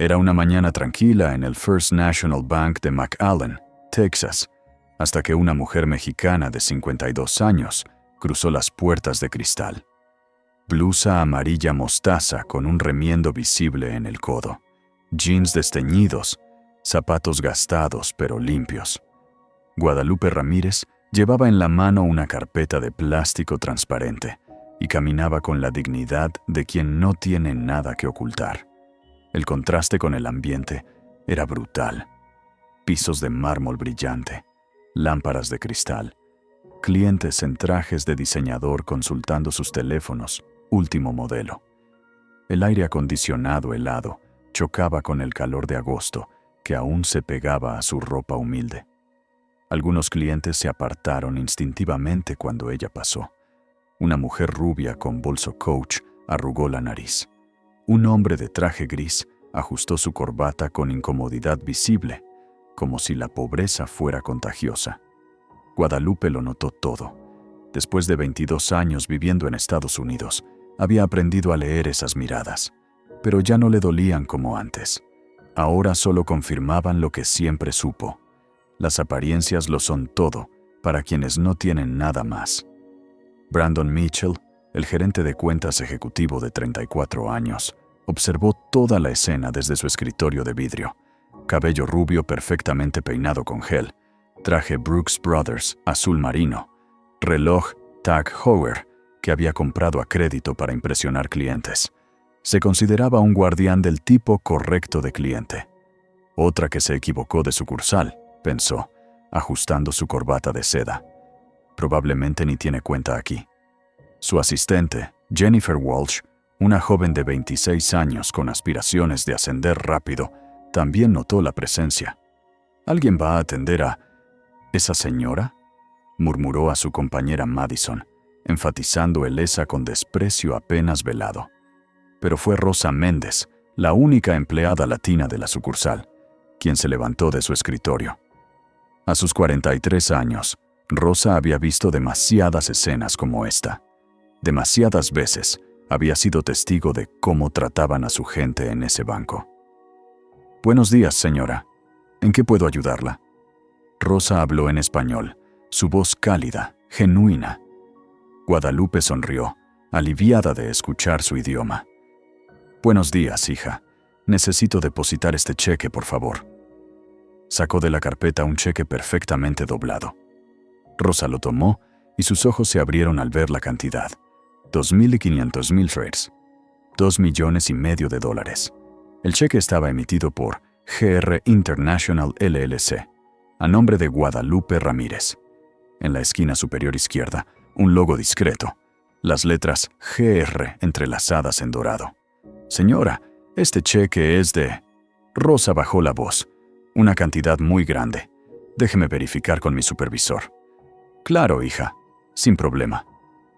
Era una mañana tranquila en el First National Bank de McAllen, Texas, hasta que una mujer mexicana de 52 años cruzó las puertas de cristal. Blusa amarilla mostaza con un remiendo visible en el codo, jeans desteñidos, zapatos gastados pero limpios. Guadalupe Ramírez llevaba en la mano una carpeta de plástico transparente y caminaba con la dignidad de quien no tiene nada que ocultar. El contraste con el ambiente era brutal. Pisos de mármol brillante, lámparas de cristal, clientes en trajes de diseñador consultando sus teléfonos, último modelo. El aire acondicionado helado chocaba con el calor de agosto que aún se pegaba a su ropa humilde. Algunos clientes se apartaron instintivamente cuando ella pasó. Una mujer rubia con bolso Coach arrugó la nariz. Un hombre de traje gris ajustó su corbata con incomodidad visible, como si la pobreza fuera contagiosa. Guadalupe lo notó todo. Después de 22 años viviendo en Estados Unidos, había aprendido a leer esas miradas, pero ya no le dolían como antes. Ahora solo confirmaban lo que siempre supo. Las apariencias lo son todo para quienes no tienen nada más. Brandon Mitchell, el gerente de cuentas ejecutivo de 34 años, observó toda la escena desde su escritorio de vidrio. Cabello rubio perfectamente peinado con gel, traje Brooks Brothers azul marino, reloj Tag Heuer que había comprado a crédito para impresionar clientes. Se consideraba un guardián del tipo correcto de cliente. Otra que se equivocó de sucursal, pensó, ajustando su corbata de seda. Probablemente ni tiene cuenta aquí. Su asistente, Jennifer Walsh, una joven de 26 años con aspiraciones de ascender rápido, también notó la presencia. ¿Alguien va a atender a esa señora?, murmuró a su compañera Madison, enfatizando el esa con desprecio apenas velado. Pero fue Rosa Méndez, la única empleada latina de la sucursal, quien se levantó de su escritorio. A sus 43 años, Rosa había visto demasiadas escenas como esta. Demasiadas veces había sido testigo de cómo trataban a su gente en ese banco. «Buenos días, señora. ¿En qué puedo ayudarla?» Rosa habló en español, su voz cálida, genuina. Guadalupe sonrió, aliviada de escuchar su idioma. «Buenos días, hija. Necesito depositar este cheque, por favor». Sacó de la carpeta un cheque perfectamente doblado. Rosa lo tomó y sus ojos se abrieron al ver la cantidad. 2.500.000 freights. $2,5 millones. El cheque estaba emitido por GR International LLC, a nombre de Guadalupe Ramírez. En la esquina superior izquierda, un logo discreto, las letras GR entrelazadas en dorado. «Señora, este cheque es de...». Rosa bajó la voz. «Una cantidad muy grande. Déjeme verificar con mi supervisor». «Claro, hija. Sin problema».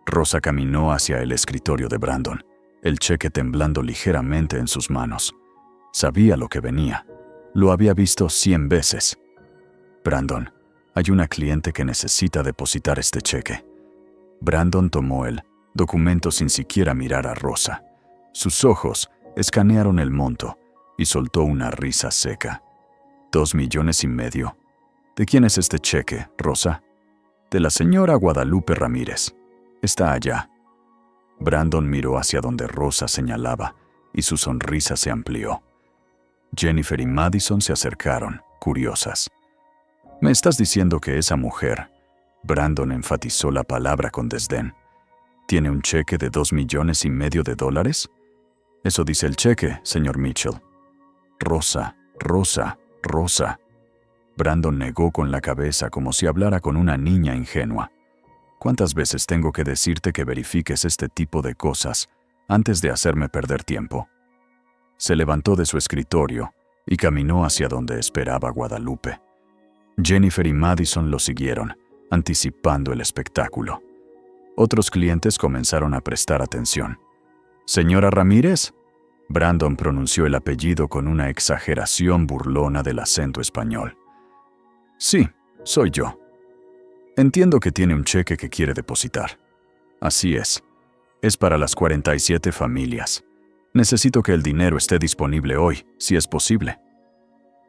Rosa caminó hacia el escritorio de Brandon, el cheque temblando ligeramente en sus manos. Sabía lo que venía. Lo había visto 100 veces. «Brandon, hay una cliente que necesita depositar este cheque». Brandon tomó el documento sin siquiera mirar a Rosa. Sus ojos escanearon el monto y soltó una risa seca. $2,5 millones. ¿De quién es este cheque, Rosa?» «De la señora Guadalupe Ramírez. Está allá». Brandon miró hacia donde Rosa señalaba y su sonrisa se amplió. Jennifer y Madison se acercaron, curiosas. «¿Me estás diciendo que esa mujer...?» Brandon enfatizó la palabra con desdén. «¿Tiene un cheque de $2,5 millones? Eso dice el cheque, señor Mitchell». «Rosa, Rosa, Rosa». Brandon negó con la cabeza como si hablara con una niña ingenua. «¿Cuántas veces tengo que decirte que verifiques este tipo de cosas antes de hacerme perder tiempo?» Se levantó de su escritorio y caminó hacia donde esperaba Guadalupe. Jennifer y Madison lo siguieron, anticipando el espectáculo. Otros clientes comenzaron a prestar atención. «¿Señora Ramírez?» Brandon pronunció el apellido con una exageración burlona del acento español. «Sí, soy yo. Entiendo que tiene un cheque que quiere depositar». «Así es. Es para las 47 familias. Necesito que el dinero esté disponible hoy, si es posible.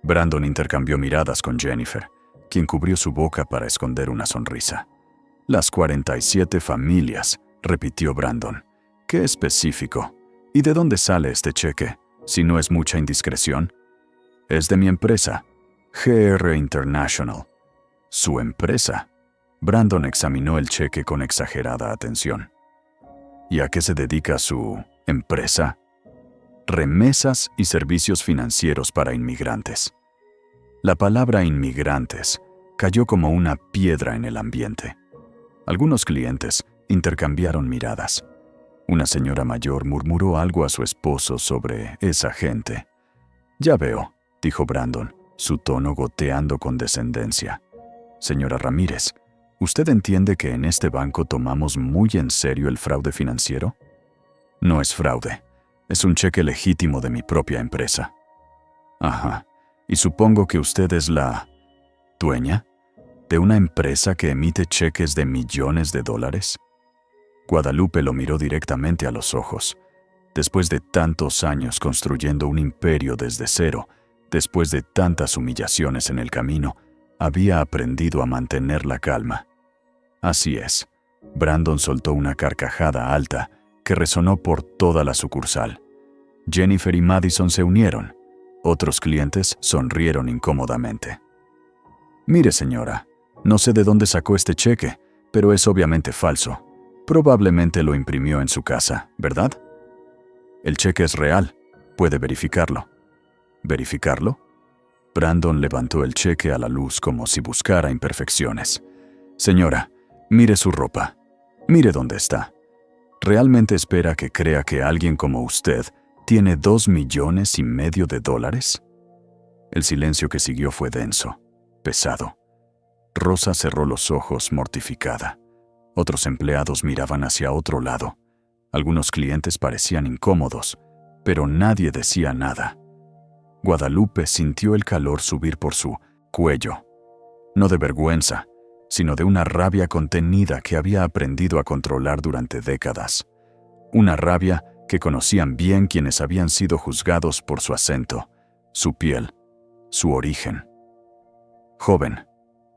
Brandon intercambió miradas con Jennifer, quien cubrió su boca para esconder una sonrisa. Las 47 familias, repitió Brandon. ¡Qué específico! ¿Y de dónde sale este cheque, si no es mucha indiscreción? Es de mi empresa, GR International. ¿Su empresa? Brandon examinó el cheque con exagerada atención. ¿Y a qué se dedica su empresa? Remesas y servicios financieros para inmigrantes. La palabra inmigrantes cayó como una piedra en el ambiente. Algunos clientes intercambiaron miradas. Una señora mayor murmuró algo a su esposo sobre esa gente. Ya veo, dijo Brandon, su tono goteando con descendencia. Señora Ramírez, ¿usted entiende que en este banco tomamos muy en serio el fraude financiero? No es fraude, es un cheque legítimo de mi propia empresa. Ajá, y supongo que usted es la dueña de una empresa que emite cheques de millones de dólares. Guadalupe lo miró directamente a los ojos. Después de tantos años construyendo un imperio desde cero, después de tantas humillaciones en el camino, había aprendido a mantener la calma. Así es. Brandon soltó una carcajada alta que resonó por toda la sucursal. Jennifer y Madison se unieron. Otros clientes sonrieron incómodamente. Mire, señora, no sé de dónde sacó este cheque, pero es obviamente falso. Probablemente lo imprimió en su casa, ¿verdad? El cheque es real. Puede verificarlo. ¿Verificarlo? Brandon levantó el cheque a la luz como si buscara imperfecciones. Señora, mire su ropa. Mire dónde está. ¿Realmente espera que crea que alguien como usted tiene $2,5 millones de dólares? El silencio que siguió fue denso, pesado. Rosa cerró los ojos mortificada. Otros empleados miraban hacia otro lado. Algunos clientes parecían incómodos, pero nadie decía nada. Guadalupe sintió el calor subir por su cuello. No de vergüenza, sino de una rabia contenida que había aprendido a controlar durante décadas. Una rabia que conocían bien quienes habían sido juzgados por su acento, su piel, su origen. Joven,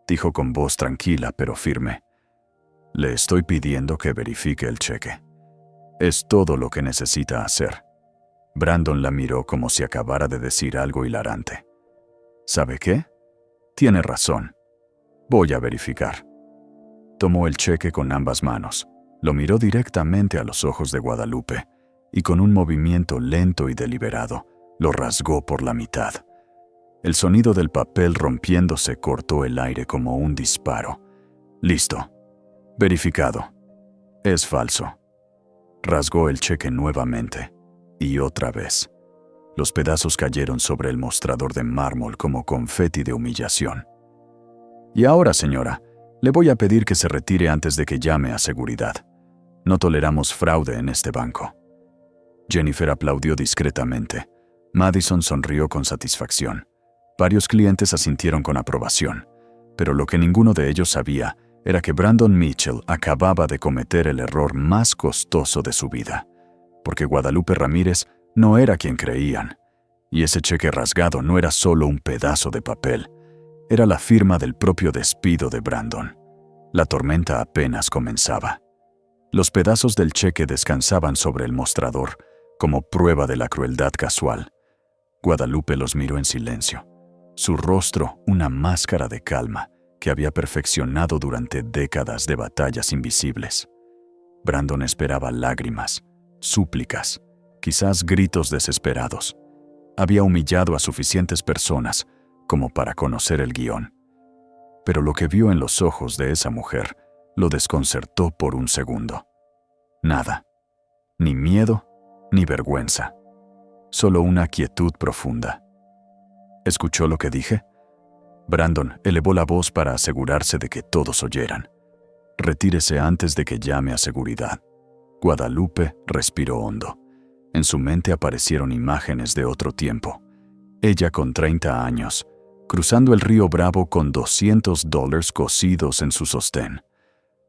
dijo con voz tranquila pero firme, le estoy pidiendo que verifique el cheque. Es todo lo que necesita hacer. Brandon la miró como si acabara de decir algo hilarante. ¿Sabe qué? Tiene razón. Voy a verificar. Tomó el cheque con ambas manos, lo miró directamente a los ojos de Guadalupe y con un movimiento lento y deliberado lo rasgó por la mitad. El sonido del papel rompiéndose cortó el aire como un disparo. Listo. Verificado. Es falso. Rasgó el cheque nuevamente, y otra vez. Los pedazos cayeron sobre el mostrador de mármol como confeti de humillación. Y ahora, señora, le voy a pedir que se retire antes de que llame a seguridad. No toleramos fraude en este banco. Jennifer aplaudió discretamente. Madison sonrió con satisfacción. Varios clientes asintieron con aprobación, pero lo que ninguno de ellos sabía era que Brandon Mitchell acababa de cometer el error más costoso de su vida, porque Guadalupe Ramírez no era quien creían, y ese cheque rasgado no era solo un pedazo de papel, era la firma del propio despido de Brandon. La tormenta apenas comenzaba. Los pedazos del cheque descansaban sobre el mostrador, como prueba de la crueldad casual. Guadalupe los miró en silencio, su rostro una máscara de calma que había perfeccionado durante décadas de batallas invisibles. Brandon esperaba lágrimas, súplicas, quizás gritos desesperados. Había humillado a suficientes personas como para conocer el guión. Pero lo que vio en los ojos de esa mujer lo desconcertó por un segundo. Nada, ni miedo, ni vergüenza, solo una quietud profunda. ¿Escuchó lo que dije? Brandon elevó la voz para asegurarse de que todos oyeran. Retírese antes de que llame a seguridad. Guadalupe respiró hondo. En su mente aparecieron imágenes de otro tiempo. Ella con 30 años, cruzando el río Bravo con $200 cosidos en su sostén,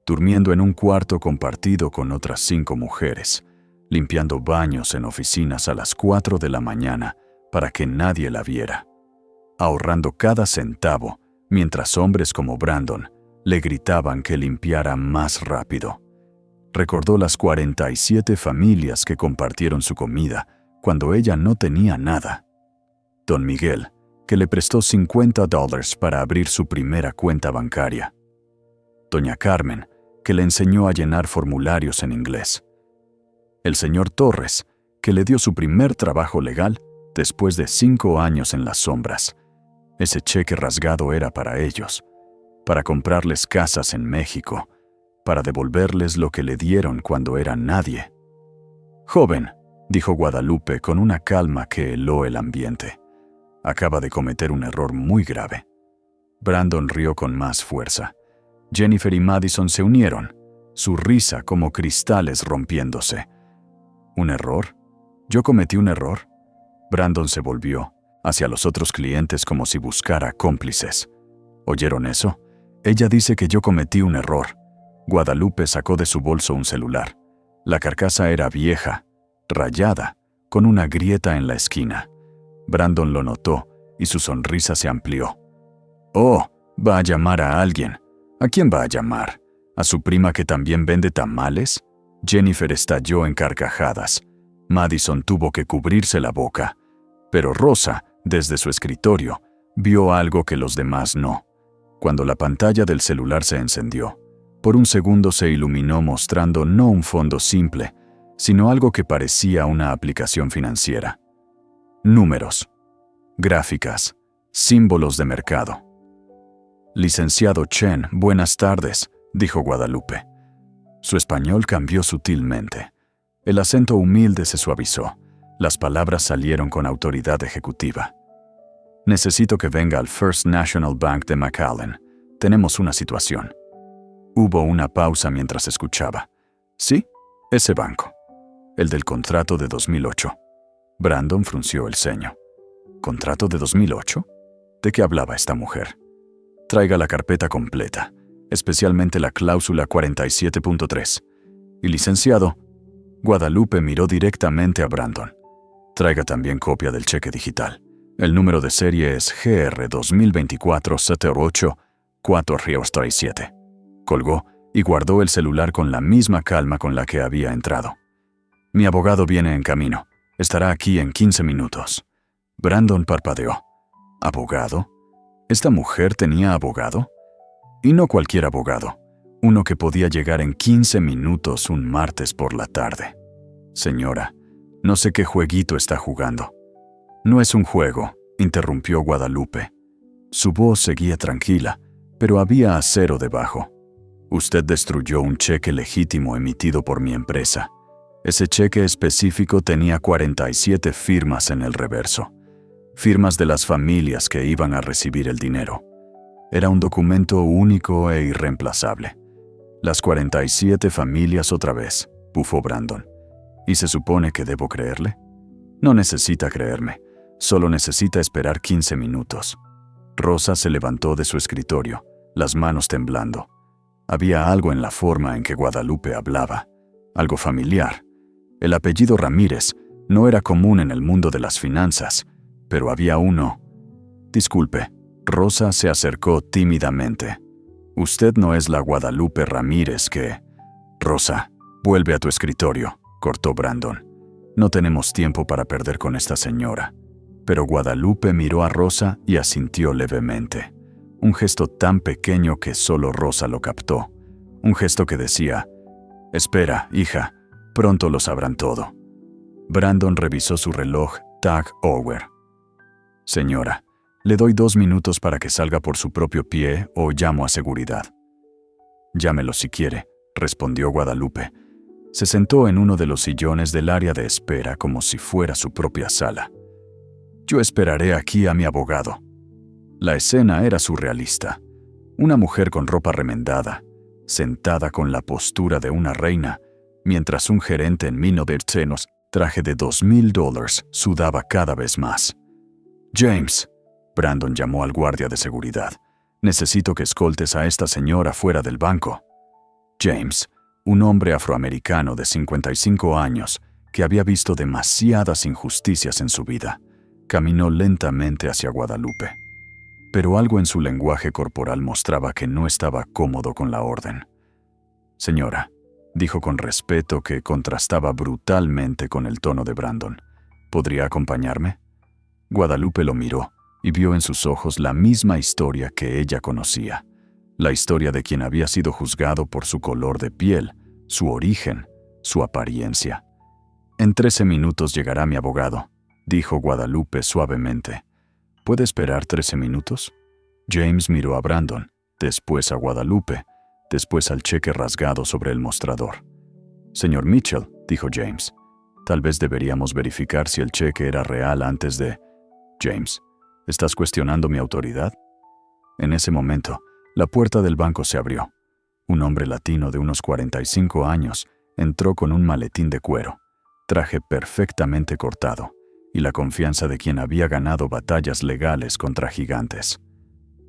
durmiendo en un cuarto compartido con otras 5 mujeres, limpiando baños en oficinas a las 4 de la mañana para que nadie la viera, ahorrando cada centavo mientras hombres como Brandon le gritaban que limpiara más rápido. Recordó las 47 familias que compartieron su comida cuando ella no tenía nada. Don Miguel, que le prestó $50 para abrir su primera cuenta bancaria. Doña Carmen, que le enseñó a llenar formularios en inglés. El señor Torres, que le dio su primer trabajo legal después de 5 años en las sombras. Ese cheque rasgado era para ellos, para comprarles casas en México, para devolverles lo que le dieron cuando era nadie. «Joven», dijo Guadalupe con una calma que heló el ambiente, «acaba de cometer un error muy grave». Brandon rió con más fuerza. Jennifer y Madison se unieron, su risa como cristales rompiéndose. ¿Un error? ¿Yo cometí un error? Brandon se volvió hacia los otros clientes como si buscara cómplices. ¿Oyeron eso? Ella dice que yo cometí un error. Guadalupe sacó de su bolso un celular. La carcasa era vieja, rayada, con una grieta en la esquina. Brandon lo notó y su sonrisa se amplió. «Oh, va a llamar a alguien. ¿A quién va a llamar? ¿A su prima que también vende tamales?» Jennifer estalló en carcajadas. Madison tuvo que cubrirse la boca. Pero Rosa, desde su escritorio, vio algo que los demás no. Cuando la pantalla del celular se encendió, por un segundo se iluminó mostrando no un fondo simple, sino algo que parecía una aplicación financiera. Números, gráficas, símbolos de mercado. «Licenciado Chen, buenas tardes», dijo Guadalupe. Su español cambió sutilmente. El acento humilde se suavizó. Las palabras salieron con autoridad ejecutiva. «Necesito que venga al First National Bank de McAllen. Tenemos una situación». Hubo una pausa mientras escuchaba. «Sí, ese banco. El del contrato de 2008. Brandon frunció el ceño. ¿Contrato de 2008? ¿De qué hablaba esta mujer? Traiga la carpeta completa, especialmente la cláusula 47.3. Y licenciado, Guadalupe miró directamente a Brandon. Traiga también copia del cheque digital. El número de serie es GR 2024-784-7. Colgó y guardó el celular con la misma calma con la que había entrado. «Mi abogado viene en camino. Estará aquí en 15 minutos». Brandon parpadeó. ¿Abogado? ¿Esta mujer tenía abogado? Y no cualquier abogado, uno que podía llegar en 15 minutos un martes por la tarde. «Señora, no sé qué jueguito está jugando». «No es un juego», interrumpió Guadalupe. Su voz seguía tranquila, pero había acero debajo. «Usted destruyó un cheque legítimo emitido por mi empresa. Ese cheque específico tenía 47 firmas en el reverso. Firmas de las familias que iban a recibir el dinero. Era un documento único e irreemplazable. Las 47 familias otra vez», bufó Brandon. «¿Y se supone que debo creerle?» «No necesita creerme. Solo necesita esperar 15 minutos». Rosa se levantó de su escritorio, las manos temblando. Había algo en la forma en que Guadalupe hablaba, algo familiar. El apellido Ramírez no era común en el mundo de las finanzas, pero había uno. «Disculpe», Rosa se acercó tímidamente. «Usted no es la Guadalupe Ramírez que...» «Rosa, vuelve a tu escritorio», cortó Brandon. «No tenemos tiempo para perder con esta señora». Pero Guadalupe miró a Rosa y asintió levemente. Un gesto tan pequeño que solo Rosa lo captó. Un gesto que decía: «Espera, hija, pronto lo sabrán todo». Brandon revisó su reloj Tag Heuer. «Señora, le doy 2 minutos para que salga por su propio pie o llamo a seguridad». «Llámelo si quiere», respondió Guadalupe. Se sentó en uno de los sillones del área de espera como si fuera su propia sala. «Yo esperaré aquí a mi abogado». La escena era surrealista. Una mujer con ropa remendada, sentada con la postura de una reina, mientras un gerente en mino de senos, traje de $2,000, sudaba cada vez más. «James», Brandon llamó al guardia de seguridad, «necesito que escoltes a esta señora fuera del banco». James, un hombre afroamericano de 55 años, que había visto demasiadas injusticias en su vida. Caminó lentamente hacia Guadalupe, pero algo en su lenguaje corporal mostraba que no estaba cómodo con la orden. «Señora», dijo con respeto que contrastaba brutalmente con el tono de Brandon, «¿podría acompañarme?». Guadalupe lo miró y vio en sus ojos la misma historia que ella conocía, la historia de quien había sido juzgado por su color de piel, su origen, su apariencia. «En 13 minutos llegará mi abogado», dijo Guadalupe suavemente. «¿Puede esperar 13 minutos?» James miró a Brandon, después a Guadalupe, después al cheque rasgado sobre el mostrador. «Señor Mitchell», dijo James, «tal vez deberíamos verificar si el cheque era real antes de...». «James, ¿estás cuestionando mi autoridad?». En ese momento, la puerta del banco se abrió. Un hombre latino de unos 45 años entró con un maletín de cuero, traje perfectamente cortado, y la confianza de quien había ganado batallas legales contra gigantes.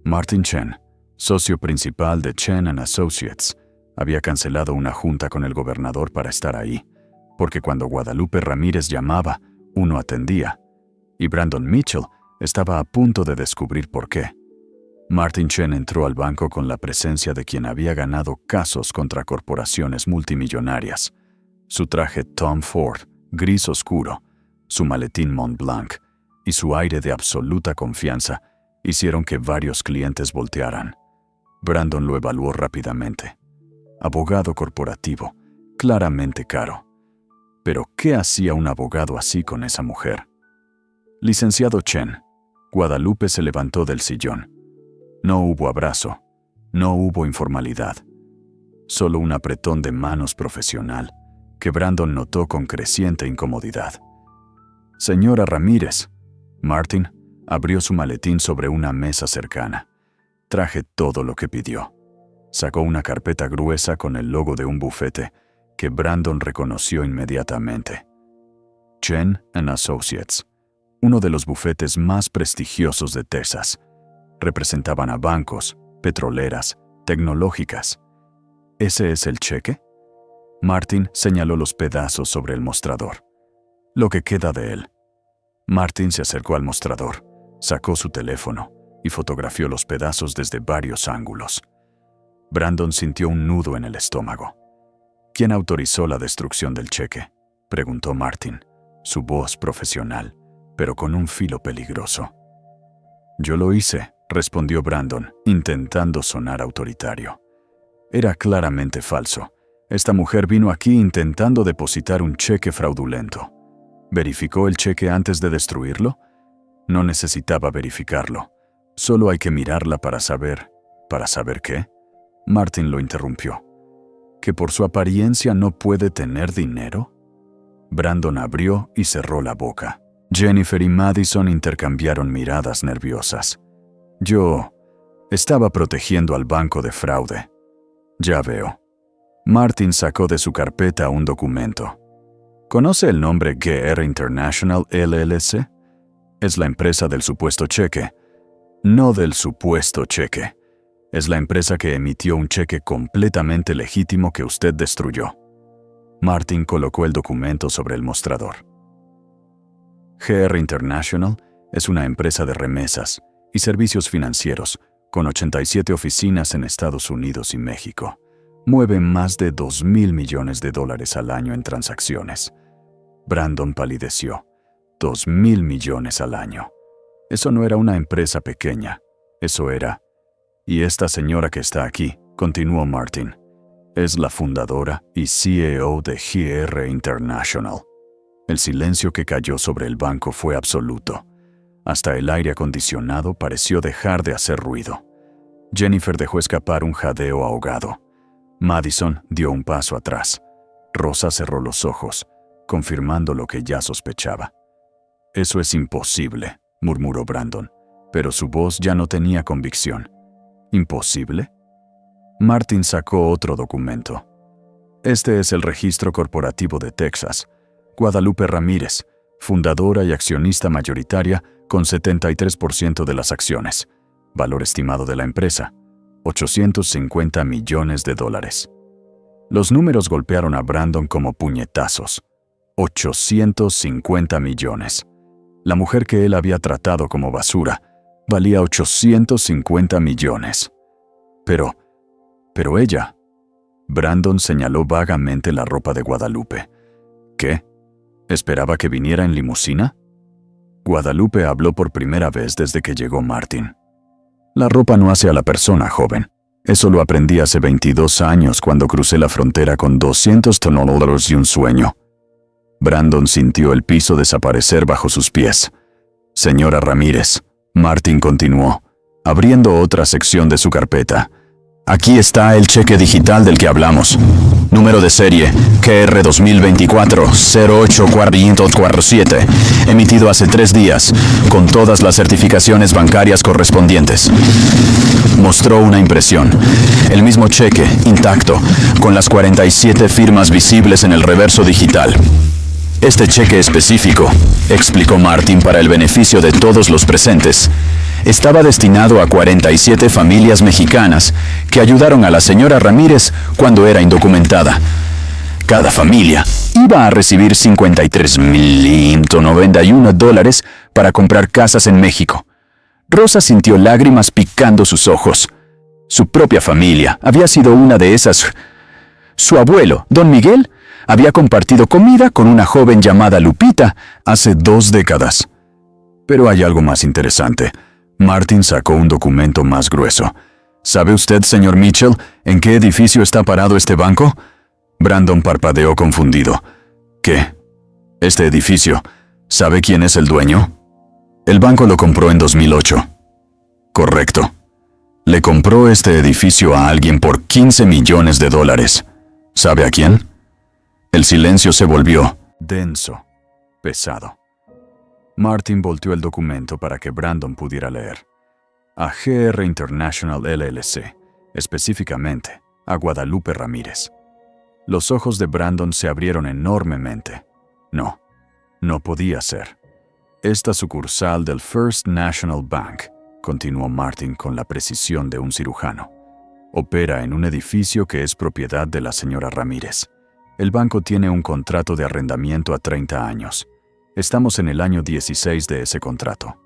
Martin Chen, socio principal de Chen & Associates, había cancelado una junta con el gobernador para estar ahí, porque cuando Guadalupe Ramírez llamaba, uno atendía, y Brandon Mitchell estaba a punto de descubrir por qué. Martin Chen entró al banco con la presencia de quien había ganado casos contra corporaciones multimillonarias. Su traje Tom Ford, gris oscuro, su maletín Montblanc y su aire de absoluta confianza hicieron que varios clientes voltearan. Brandon lo evaluó rápidamente. Abogado corporativo, claramente caro. Pero, ¿qué hacía un abogado así con esa mujer? «Licenciado Chen». Guadalupe se levantó del sillón. No hubo abrazo, no hubo informalidad. Solo un apretón de manos profesional, que Brandon notó con creciente incomodidad. «Señora Ramírez». Martin abrió su maletín sobre una mesa cercana. «Traje todo lo que pidió». Sacó una carpeta gruesa con el logo de un bufete que Brandon reconoció inmediatamente. Chen & Associates, uno de los bufetes más prestigiosos de Texas. Representaban a bancos, petroleras, tecnológicas. ¿Ese es el cheque? Martin señaló los pedazos sobre el mostrador. «Lo que queda de él». Martin se acercó al mostrador, sacó su teléfono y fotografió los pedazos desde varios ángulos. Brandon sintió un nudo en el estómago. «¿Quién autorizó la destrucción del cheque?», preguntó Martin, su voz profesional, pero con un filo peligroso. «Yo lo hice», respondió Brandon, intentando sonar autoritario. Era claramente falso. Esta mujer vino aquí intentando depositar un cheque fraudulento. ¿Verificó el cheque antes de destruirlo? No necesitaba verificarlo. Solo hay que mirarla para saber... ¿Para saber qué? Martin lo interrumpió. ¿Que por su apariencia no puede tener dinero? Brandon abrió y cerró la boca. Jennifer y Madison intercambiaron miradas nerviosas. «Yo estaba protegiendo al banco de fraude». «Ya veo». Martin sacó de su carpeta un documento. ¿Conoce el nombre GR International LLC? Es la empresa del supuesto cheque. No del supuesto cheque. Es la empresa que emitió un cheque completamente legítimo que usted destruyó. Martin colocó el documento sobre el mostrador. GR International es una empresa de remesas y servicios financieros con 87 oficinas en Estados Unidos y México. Mueve más de $2,000 millones al año en transacciones. Brandon palideció. $2,000 millones al año. Eso no era una empresa pequeña. Eso era... Y esta señora que está aquí, continuó Martin, es la fundadora y CEO de GR International. El silencio que cayó sobre el banco fue absoluto. Hasta el aire acondicionado pareció dejar de hacer ruido. Jennifer dejó escapar un jadeo ahogado. Madison dio un paso atrás. Rosa cerró los ojos, confirmando lo que ya sospechaba. «Eso es imposible», murmuró Brandon, pero su voz ya no tenía convicción. «¿Imposible?». Martin sacó otro documento. «Este es el registro corporativo de Texas. Guadalupe Ramírez, fundadora y accionista mayoritaria con 73% de las acciones. Valor estimado de la empresa, $850 millones. Los números golpearon a Brandon como puñetazos. 850 millones. La mujer que él había tratado como basura valía 850 millones. Pero ella... Brandon señaló vagamente la ropa de Guadalupe. ¿Qué? ¿Esperaba que viniera en limusina? Guadalupe habló por primera vez desde que llegó Martin. La ropa no hace a la persona, joven. Eso lo aprendí hace 22 años cuando crucé la frontera con $200 y un sueño. Brandon sintió el piso desaparecer bajo sus pies. Señora Ramírez, Martin continuó, abriendo otra sección de su carpeta. Aquí está el cheque digital del que hablamos. Número de serie QR 2024-084047, emitido hace 3 días, con todas las certificaciones bancarias correspondientes. Mostró una impresión. El mismo cheque, intacto, con las 47 firmas visibles en el reverso digital. Este cheque específico, explicó Martin para el beneficio de todos los presentes, estaba destinado a 47 familias mexicanas que ayudaron a la señora Ramírez cuando era indocumentada. Cada familia iba a recibir $53.191 para comprar casas en México. Rosa sintió lágrimas picando sus ojos. Su propia familia había sido una de esas. Su abuelo, don Miguel, había compartido comida con una joven llamada Lupita hace 2 décadas. Pero hay algo más interesante. Martin sacó un documento más grueso. ¿Sabe usted, señor Mitchell, en qué edificio está parado este banco? Brandon parpadeó confundido. ¿Qué? ¿Este edificio? ¿Sabe quién es el dueño? El banco lo compró en 2008. Correcto. Le compró este edificio a alguien por $15 millones. ¿Sabe a quién? El silencio se volvió denso, pesado. Martin volteó el documento para que Brandon pudiera leer. A GR International LLC, específicamente a Guadalupe Ramírez. Los ojos de Brandon se abrieron enormemente. No podía ser. Esta sucursal del First National Bank, continuó Martin con la precisión de un cirujano, opera en un edificio que es propiedad de la señora Ramírez. El banco tiene un contrato de arrendamiento a 30 años. Estamos en el año 16 de ese contrato.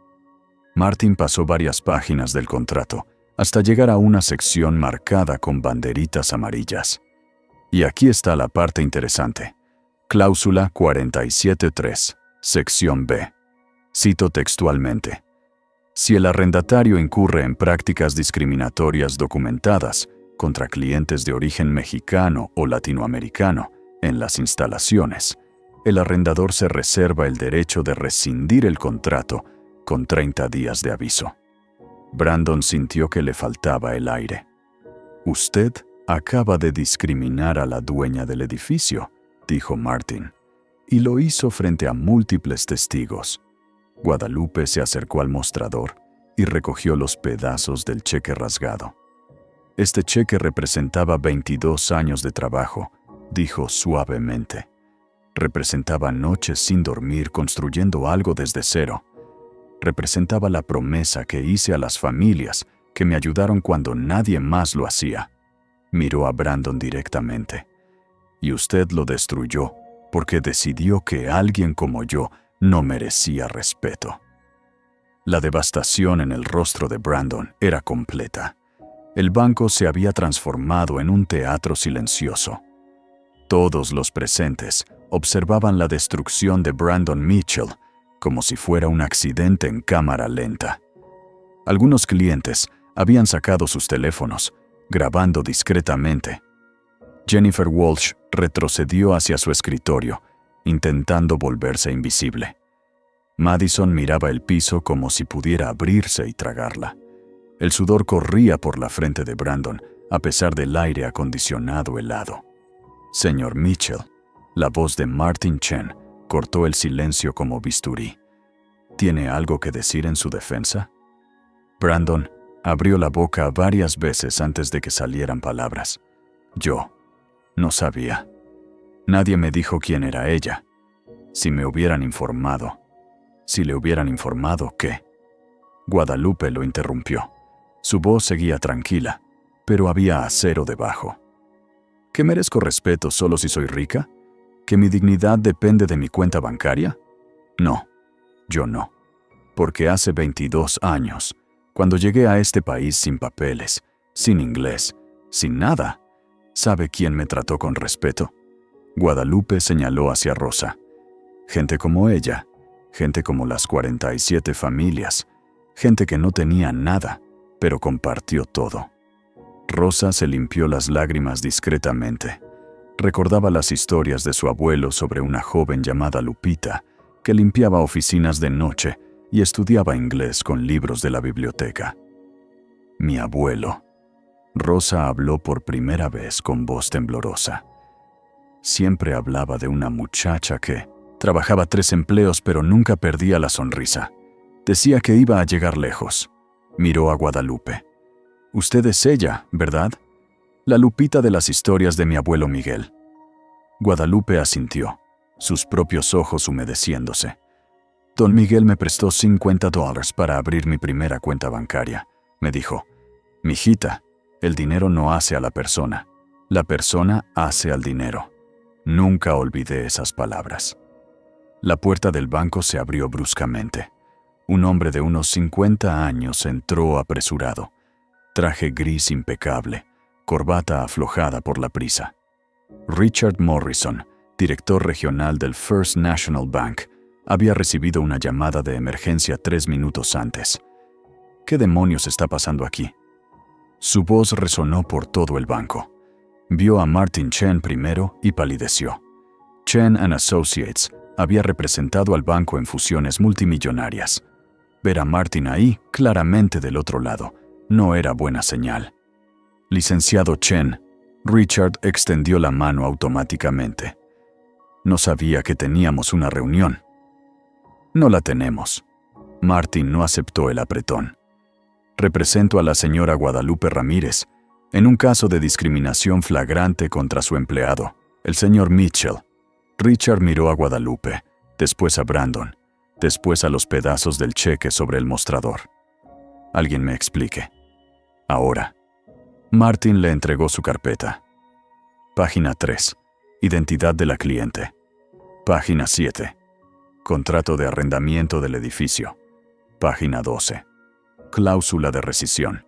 Martin pasó varias páginas del contrato hasta llegar a una sección marcada con banderitas amarillas. Y aquí está la parte interesante. Cláusula 47.3, sección B. Cito textualmente. Si el arrendatario incurre en prácticas discriminatorias documentadas contra clientes de origen mexicano o latinoamericano en las instalaciones, el arrendador se reserva el derecho de rescindir el contrato con 30 días de aviso. Brandon sintió que le faltaba el aire. «Usted acaba de discriminar a la dueña del edificio», dijo Martin, y lo hizo frente a múltiples testigos. Guadalupe se acercó al mostrador y recogió los pedazos del cheque rasgado. Este cheque representaba 22 años de trabajo, dijo suavemente. Representaba noches sin dormir construyendo algo desde cero. Representaba la promesa que hice a las familias que me ayudaron cuando nadie más lo hacía. Miró a Brandon directamente. Y usted lo destruyó porque decidió que alguien como yo no merecía respeto. La devastación en el rostro de Brandon era completa. El banco se había transformado en un teatro silencioso. Todos los presentes observaban la destrucción de Brandon Mitchell como si fuera un accidente en cámara lenta. Algunos clientes habían sacado sus teléfonos, grabando discretamente. Jennifer Walsh retrocedió hacia su escritorio, intentando volverse invisible. Madison miraba el piso como si pudiera abrirse y tragarla. El sudor corría por la frente de Brandon, a pesar del aire acondicionado helado. «Señor Mitchell», la voz de Martin Chen cortó el silencio como bisturí. «¿Tiene algo que decir en su defensa?» Brandon abrió la boca varias veces antes de que salieran palabras. «Yo no sabía. Nadie me dijo quién era ella. Si me hubieran informado». «Si le hubieran informado, ¿qué?» Guadalupe lo interrumpió. Su voz seguía tranquila, pero había acero debajo. «¿Que merezco respeto solo si soy rica? ¿Que mi dignidad depende de mi cuenta bancaria? No, yo no. Porque hace 22 años, cuando llegué a este país sin papeles, sin inglés, sin nada, ¿sabe quién me trató con respeto? Guadalupe señaló hacia Rosa. Gente como ella, gente como las 47 familias, gente que no tenía nada, pero compartió todo. Rosa se limpió las lágrimas discretamente. Recordaba las historias de su abuelo sobre una joven llamada Lupita, que limpiaba oficinas de noche y estudiaba inglés con libros de la biblioteca. Mi abuelo. Rosa habló por primera vez con voz temblorosa. Siempre hablaba de una muchacha que trabajaba 3 empleos pero nunca perdía la sonrisa. Decía que iba a llegar lejos. Miró a Guadalupe. Usted es ella, ¿verdad? La Lupita de las historias de mi abuelo Miguel. Guadalupe asintió, sus propios ojos humedeciéndose. Don Miguel me prestó $50 para abrir mi primera cuenta bancaria. Me dijo, mijita, el dinero no hace a la persona hace al dinero. Nunca olvidé esas palabras. La puerta del banco se abrió bruscamente. Un hombre de unos 50 años entró apresurado. Traje gris impecable, corbata aflojada por la prisa. Richard Morrison, director regional del First National Bank, había recibido una llamada de emergencia 3 minutos antes. ¿Qué demonios está pasando aquí? Su voz resonó por todo el banco. Vio a Martin Chen primero y palideció. Chen & Associates había representado al banco en fusiones multimillonarias. Ver a Martin ahí, claramente del otro lado, no era buena señal. Licenciado Chen, Richard extendió la mano automáticamente. No sabía que teníamos una reunión. No la tenemos. Martin no aceptó el apretón. Represento a la señora Guadalupe Ramírez, en un caso de discriminación flagrante contra su empleado, el señor Mitchell. Richard miró a Guadalupe, después a Brandon, después a los pedazos del cheque sobre el mostrador. Alguien me explique. Ahora. Martin le entregó su carpeta. Página 3. Identidad de la cliente. Página 7. Contrato de arrendamiento del edificio. Página 12. Cláusula de rescisión.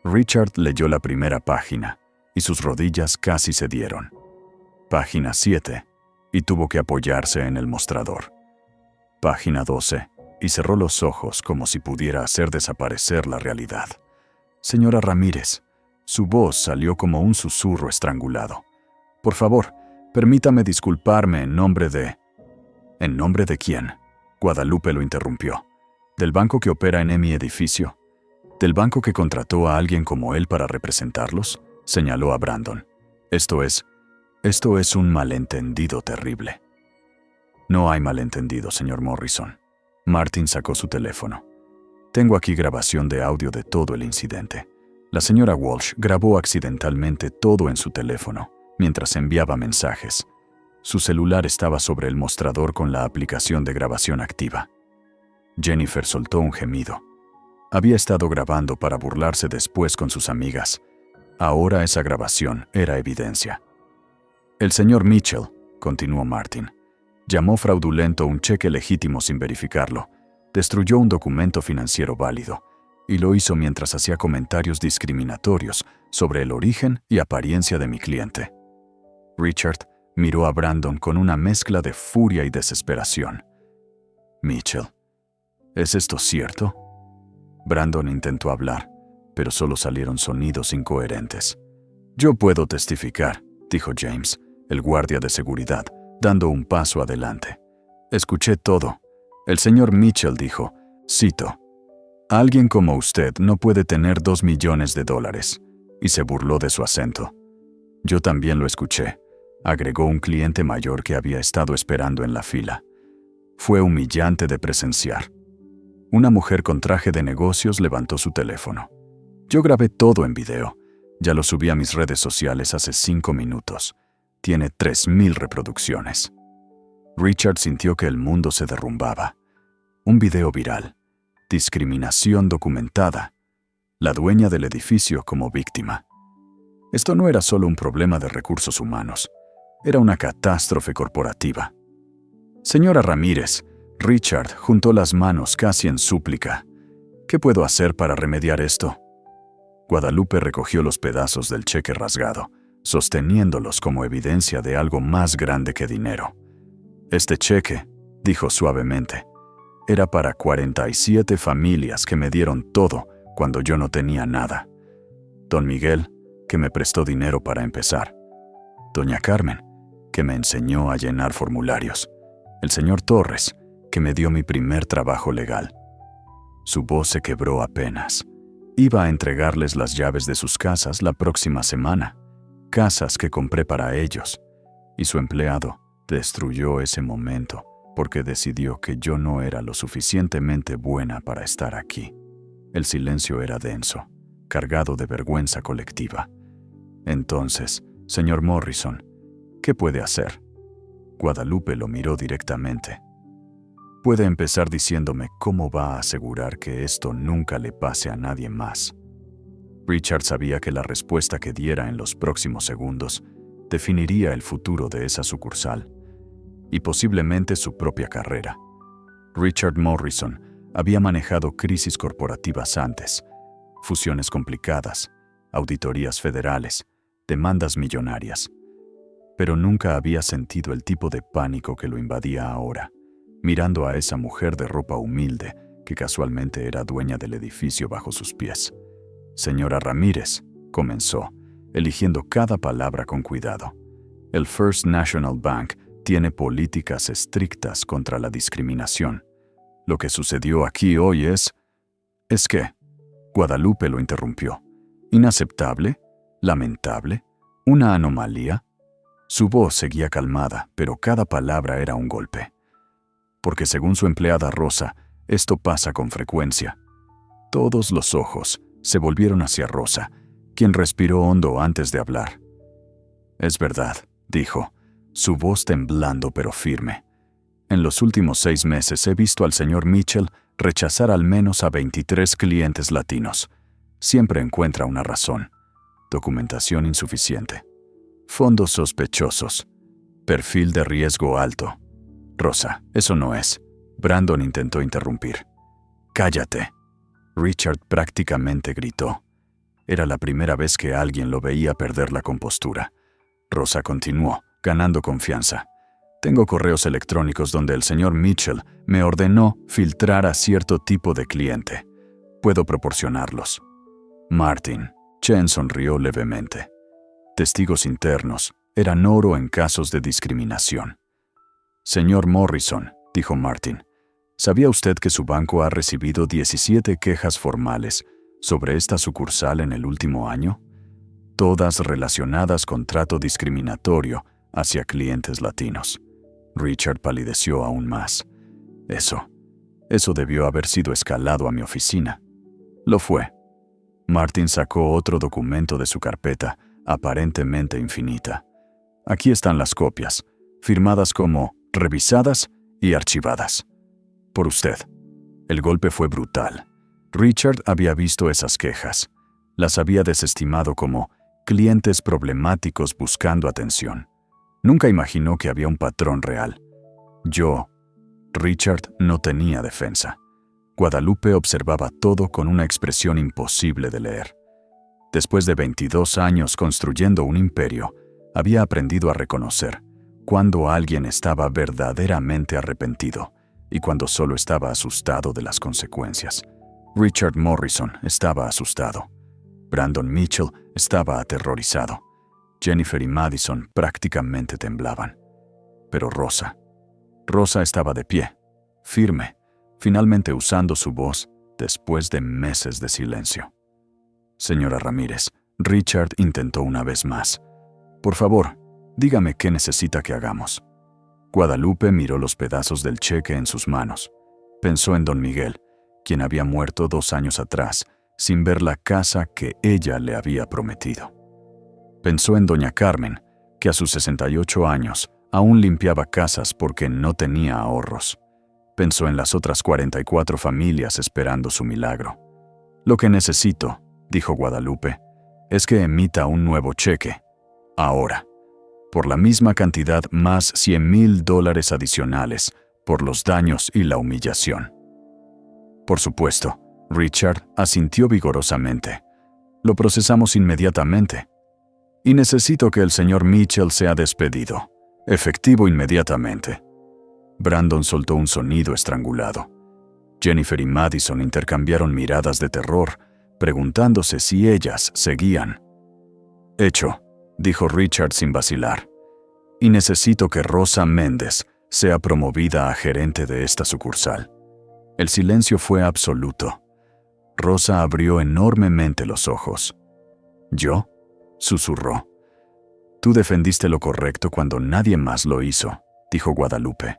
Richard leyó la primera página y sus rodillas casi cedieron. Página 7, y tuvo que apoyarse en el mostrador. Página 12, y cerró los ojos como si pudiera hacer desaparecer la realidad. Señora Ramírez, su voz salió como un susurro estrangulado. Por favor, permítame disculparme en nombre de... ¿En nombre de quién? Guadalupe lo interrumpió. ¿Del banco que opera en mi edificio? ¿Del banco que contrató a alguien como él para representarlos? Señaló a Brandon. Esto es un malentendido terrible. No hay malentendido, señor Morrison. Martin sacó su teléfono. Tengo aquí grabación de audio de todo el incidente. La señora Walsh grabó accidentalmente todo en su teléfono, mientras enviaba mensajes. Su celular estaba sobre el mostrador con la aplicación de grabación activa. Jennifer soltó un gemido. Había estado grabando para burlarse después con sus amigas. Ahora esa grabación era evidencia. El señor Mitchell, continuó Martin, llamó fraudulento un cheque legítimo sin verificarlo, destruyó un documento financiero válido, y lo hizo mientras hacía comentarios discriminatorios sobre el origen y apariencia de mi cliente. Richard miró a Brandon con una mezcla de furia y desesperación. Mitchell, ¿es esto cierto? Brandon intentó hablar, pero solo salieron sonidos incoherentes. Yo puedo testificar, dijo James, el guardia de seguridad, dando un paso adelante. Escuché todo. El señor Mitchell dijo, cito, «Alguien como usted no puede tener $2 millones», y se burló de su acento. Yo también lo escuché, agregó un cliente mayor que había estado esperando en la fila. Fue humillante de presenciar. Una mujer con traje de negocios levantó su teléfono. Yo grabé todo en video. Ya lo subí a mis redes sociales hace 5 minutos. Tiene 3,000 reproducciones. Richard sintió que el mundo se derrumbaba. Un video viral. Discriminación documentada. La dueña del edificio como víctima. Esto no era solo un problema de recursos humanos. Era una catástrofe corporativa. Señora Ramírez, Richard juntó las manos casi en súplica. ¿Qué puedo hacer para remediar esto? Guadalupe recogió los pedazos del cheque rasgado, sosteniéndolos como evidencia de algo más grande que dinero. Este cheque, dijo suavemente, era para 47 familias que me dieron todo cuando yo no tenía nada. Don Miguel, que me prestó dinero para empezar. Doña Carmen, que me enseñó a llenar formularios. El señor Torres, que me dio mi primer trabajo legal. Su voz se quebró apenas. Iba a entregarles las llaves de sus casas la próxima semana, casas que compré para ellos, y su empleado destruyó ese momento porque decidió que yo no era lo suficientemente buena para estar aquí. El silencio era denso, cargado de vergüenza colectiva. Entonces, señor Morrison, ¿qué puede hacer? Guadalupe lo miró directamente. Puede empezar diciéndome cómo va a asegurar que esto nunca le pase a nadie más. Richard sabía que la respuesta que diera en los próximos segundos definiría el futuro de esa sucursal y posiblemente su propia carrera. Richard Morrison había manejado crisis corporativas antes, fusiones complicadas, auditorías federales, demandas millonarias, pero nunca había sentido el tipo de pánico que lo invadía ahora, mirando a esa mujer de ropa humilde que casualmente era dueña del edificio bajo sus pies. Señora Ramírez, comenzó, eligiendo cada palabra con cuidado. El First National Bank tiene políticas estrictas contra la discriminación. Lo que sucedió aquí hoy es que Guadalupe lo interrumpió. ¿Inaceptable? ¿Lamentable? ¿Una anomalía? Su voz seguía calmada, pero cada palabra era un golpe. Porque según su empleada Rosa, esto pasa con frecuencia. Todos los ojos se volvieron hacia Rosa, quien respiró hondo antes de hablar. Es verdad, dijo, su voz temblando pero firme. En los últimos 6 meses he visto al señor Mitchell rechazar al menos a 23 clientes latinos. Siempre encuentra una razón. Documentación insuficiente. Fondos sospechosos. Perfil de riesgo alto. Rosa, eso no es. Brandon intentó interrumpir. Cállate. Richard prácticamente gritó. Era la primera vez que alguien lo veía perder la compostura. Rosa continuó, ganando confianza. Tengo correos electrónicos donde el señor Mitchell me ordenó filtrar a cierto tipo de cliente. Puedo proporcionarlos. Martin. Chen sonrió levemente. Testigos internos eran oro en casos de discriminación. Señor Morrison, dijo Martin, ¿sabía usted que su banco ha recibido 17 quejas formales sobre esta sucursal en el último año? Todas relacionadas con trato discriminatorio hacia clientes latinos. Richard palideció aún más. Eso debió haber sido escalado a mi oficina. Lo fue. Martin sacó otro documento de su carpeta, aparentemente infinita. Aquí están las copias, firmadas como revisadas y archivadas. Por usted. El golpe fue brutal. Richard había visto esas quejas. Las había desestimado como clientes problemáticos buscando atención. Nunca imaginó que había un patrón real. Richard no tenía defensa. Guadalupe observaba todo con una expresión imposible de leer. Después de 22 años construyendo un imperio, había aprendido a reconocer cuando alguien estaba verdaderamente arrepentido y cuando solo estaba asustado de las consecuencias. Richard Morrison estaba asustado. Brandon Mitchell estaba aterrorizado. Jennifer y Madison prácticamente temblaban. Pero Rosa estaba de pie, firme, finalmente usando su voz después de meses de silencio. Señora Ramírez, Richard intentó una vez más. Por favor, dígame qué necesita que hagamos. Guadalupe miró los pedazos del cheque en sus manos. Pensó en don Miguel, quien había muerto 2 años atrás, sin ver la casa que ella le había prometido. Pensó en doña Carmen, que a sus 68 años aún limpiaba casas porque no tenía ahorros. Pensó en las otras 44 familias esperando su milagro. Lo que necesito, dijo Guadalupe, es que emita un nuevo cheque. Ahora. por la misma cantidad más $100,000 adicionales por los daños y la humillación. Por supuesto, Richard asintió vigorosamente. Lo procesamos inmediatamente. Y necesito que el señor Mitchell sea despedido. Efectivo inmediatamente. Brandon soltó un sonido estrangulado. Jennifer y Madison intercambiaron miradas de terror, preguntándose si ellas seguían. Hecho, dijo Richard sin vacilar. Y necesito que Rosa Méndez sea promovida a gerente de esta sucursal. El silencio fue absoluto. Rosa abrió enormemente los ojos. ¿Yo? Susurró. Tú defendiste lo correcto cuando nadie más lo hizo, dijo Guadalupe.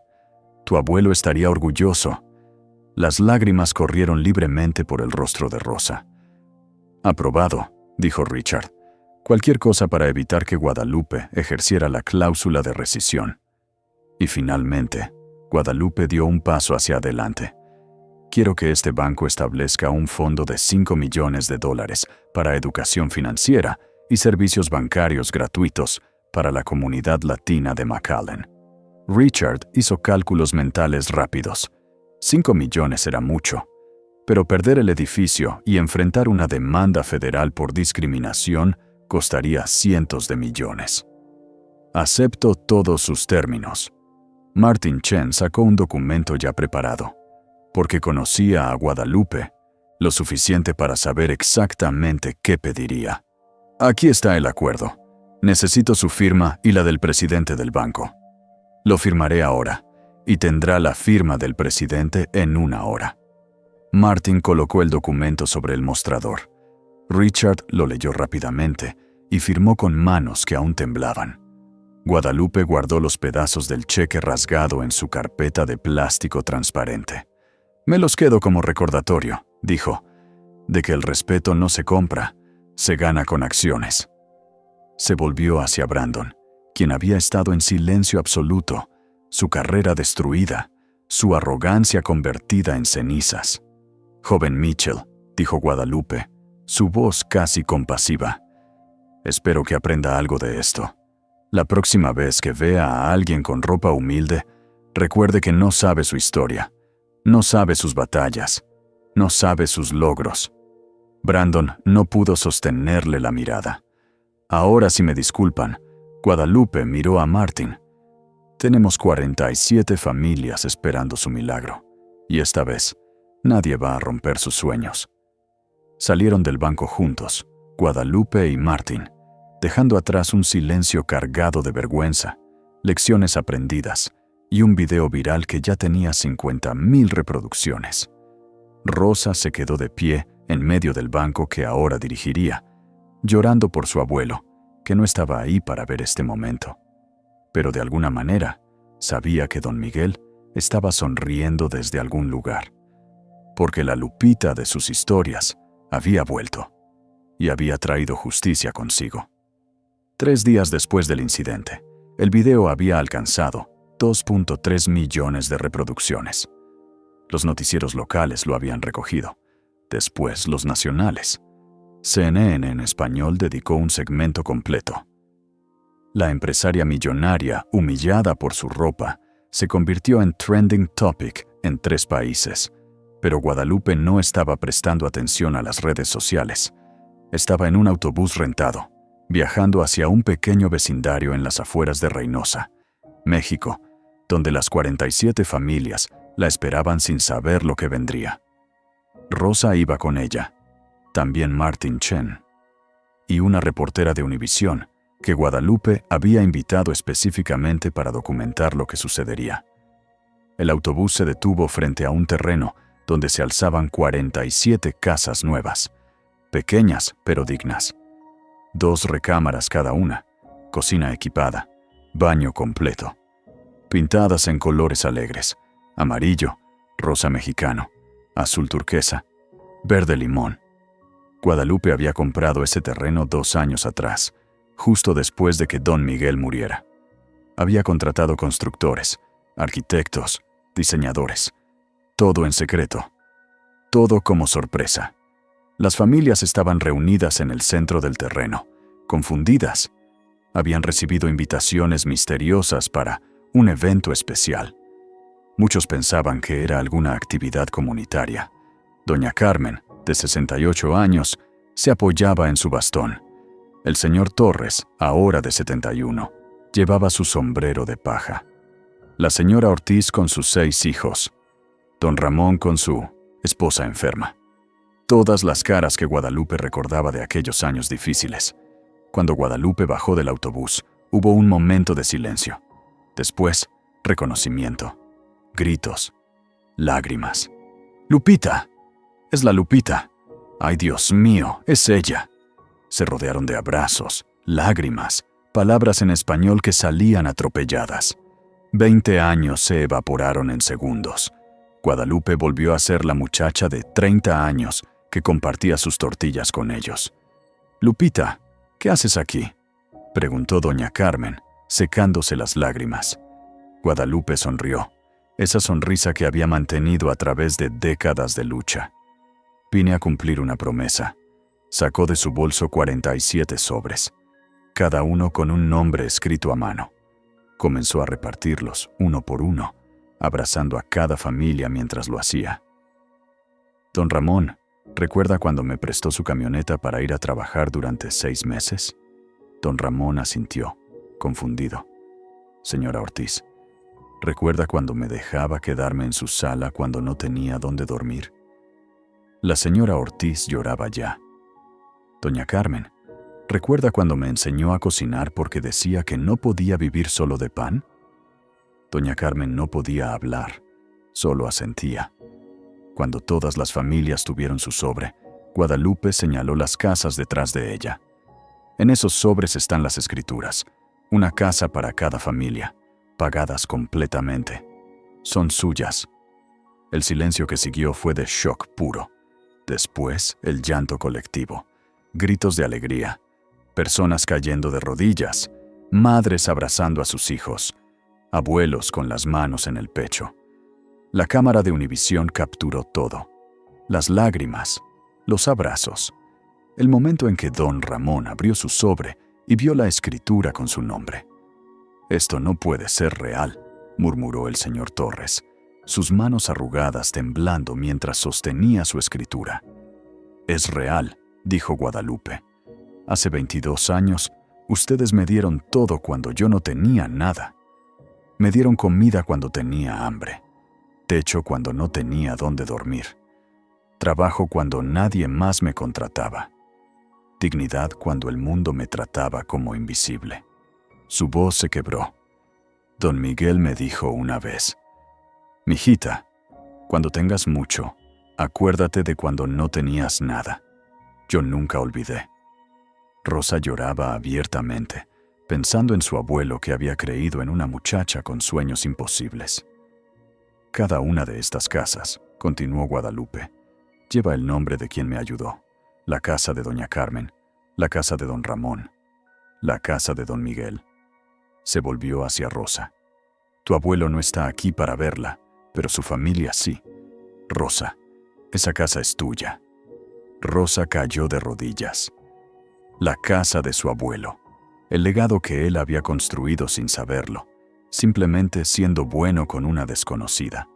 Tu abuelo estaría orgulloso. Las lágrimas corrieron libremente por el rostro de Rosa. Aprobado, dijo Richard. Cualquier cosa para evitar que Guadalupe ejerciera la cláusula de rescisión. Y finalmente, Guadalupe dio un paso hacia adelante. Quiero que este banco establezca un fondo de $5 millones para educación financiera y servicios bancarios gratuitos para la comunidad latina de McAllen. Richard hizo cálculos mentales rápidos. 5 millones era mucho, pero perder el edificio y enfrentar una demanda federal por discriminación costaría cientos de millones. Acepto todos sus términos. Martin Chen sacó un documento ya preparado, porque conocía a Guadalupe lo suficiente para saber exactamente qué pediría. Aquí está el acuerdo. Necesito su firma y la del presidente del banco. Lo firmaré ahora, y tendrá la firma del presidente en 1 hora. Martin colocó el documento sobre el mostrador. Richard lo leyó rápidamente y firmó con manos que aún temblaban. Guadalupe guardó los pedazos del cheque rasgado en su carpeta de plástico transparente. Me los quedo como recordatorio, dijo, de que el respeto no se compra, se gana con acciones. Se volvió hacia Brandon, quien había estado en silencio absoluto, su carrera destruida, su arrogancia convertida en cenizas. Joven Mitchell, dijo Guadalupe, su voz casi compasiva. Espero que aprenda algo de esto. La próxima vez que vea a alguien con ropa humilde, recuerde que no sabe su historia, no sabe sus batallas, no sabe sus logros. Brandon no pudo sostenerle la mirada. Ahora, si me disculpan, Guadalupe miró a Martin. Tenemos 47 familias esperando su milagro, y esta vez nadie va a romper sus sueños. Salieron del banco juntos, Guadalupe y Martin, dejando atrás un silencio cargado de vergüenza, lecciones aprendidas y un video viral que ya tenía 50,000 reproducciones. Rosa se quedó de pie en medio del banco que ahora dirigiría, llorando por su abuelo, que no estaba ahí para ver este momento. Pero de alguna manera, sabía que don Miguel estaba sonriendo desde algún lugar, porque la Lupita de sus historias había vuelto y había traído justicia consigo. 3 días después del incidente, el video había alcanzado 2.3 millones de reproducciones. Los noticieros locales lo habían recogido, después los nacionales. CNN en español dedicó un segmento completo. La empresaria millonaria, humillada por su ropa, se convirtió en trending topic en 3 países, pero Guadalupe no estaba prestando atención a las redes sociales. Estaba en un autobús rentado, viajando hacia un pequeño vecindario en las afueras de Reynosa, México, donde las 47 familias la esperaban sin saber lo que vendría. Rosa iba con ella, también Martin Chen, y una reportera de Univisión que Guadalupe había invitado específicamente para documentar lo que sucedería. El autobús se detuvo frente a un terreno donde se alzaban 47 casas nuevas, pequeñas pero dignas. 2 recámaras cada una, cocina equipada, baño completo, pintadas en colores alegres, amarillo, rosa mexicano, azul turquesa, verde limón. Guadalupe había comprado ese terreno 2 años atrás, justo después de que don Miguel muriera. Había contratado constructores, arquitectos, diseñadores, todo en secreto, todo como sorpresa. Las familias estaban reunidas en el centro del terreno, confundidas. Habían recibido invitaciones misteriosas para un evento especial. Muchos pensaban que era alguna actividad comunitaria. Doña Carmen, de 68 años, se apoyaba en su bastón. El señor Torres, ahora de 71, llevaba su sombrero de paja. La señora Ortiz con sus 6 hijos. Don Ramón con su esposa enferma. Todas las caras que Guadalupe recordaba de aquellos años difíciles. Cuando Guadalupe bajó del autobús, hubo un momento de silencio. Después, reconocimiento. Gritos. Lágrimas. ¡Lupita! ¡Es la Lupita! ¡Ay, Dios mío! ¡Es ella! Se rodearon de abrazos, lágrimas, palabras en español que salían atropelladas. 20 años se evaporaron en segundos. Guadalupe volvió a ser la muchacha de 30 años que compartía sus tortillas con ellos. «Lupita, ¿qué haces aquí?», preguntó doña Carmen, secándose las lágrimas. Guadalupe sonrió, esa sonrisa que había mantenido a través de décadas de lucha. «Vine a cumplir una promesa». Sacó de su bolso 47 sobres, cada uno con un nombre escrito a mano. Comenzó a repartirlos, uno por uno, abrazando a cada familia mientras lo hacía. «Don Ramón, ¿recuerda cuando me prestó su camioneta para ir a trabajar durante 6 meses?» Don Ramón asintió, confundido. «Señora Ortiz, ¿recuerda cuando me dejaba quedarme en su sala cuando no tenía dónde dormir?» La señora Ortiz lloraba ya. «Doña Carmen, ¿recuerda cuando me enseñó a cocinar porque decía que no podía vivir solo de pan?» Doña Carmen no podía hablar, solo asentía. Cuando todas las familias tuvieron su sobre, Guadalupe señaló las casas detrás de ella. En esos sobres están las escrituras, una casa para cada familia, pagadas completamente. Son suyas. El silencio que siguió fue de shock puro. Después, el llanto colectivo, gritos de alegría, personas cayendo de rodillas, madres abrazando a sus hijos, abuelos con las manos en el pecho. La cámara de Univisión capturó todo. Las lágrimas, los abrazos, el momento en que don Ramón abrió su sobre y vio la escritura con su nombre. «Esto no puede ser real», murmuró el señor Torres, sus manos arrugadas temblando mientras sostenía su escritura. «Es real», dijo Guadalupe. «Hace 22 años, ustedes me dieron todo cuando yo no tenía nada. Me dieron comida cuando tenía hambre, techo cuando no tenía dónde dormir, trabajo cuando nadie más me contrataba, dignidad cuando el mundo me trataba como invisible». Su voz se quebró. Don Miguel me dijo una vez: «Mijita, cuando tengas mucho, acuérdate de cuando no tenías nada». Yo nunca olvidé. Rosa lloraba abiertamente, pensando en su abuelo que había creído en una muchacha con sueños imposibles. «Cada una de estas casas», continuó Guadalupe, «lleva el nombre de quien me ayudó. La casa de doña Carmen, la casa de don Ramón, la casa de don Miguel». Se volvió hacia Rosa. «Tu abuelo no está aquí para verla, pero su familia sí. Rosa, esa casa es tuya». Rosa cayó de rodillas. La casa de su abuelo, el legado que él había construido sin saberlo, simplemente siendo bueno con una desconocida.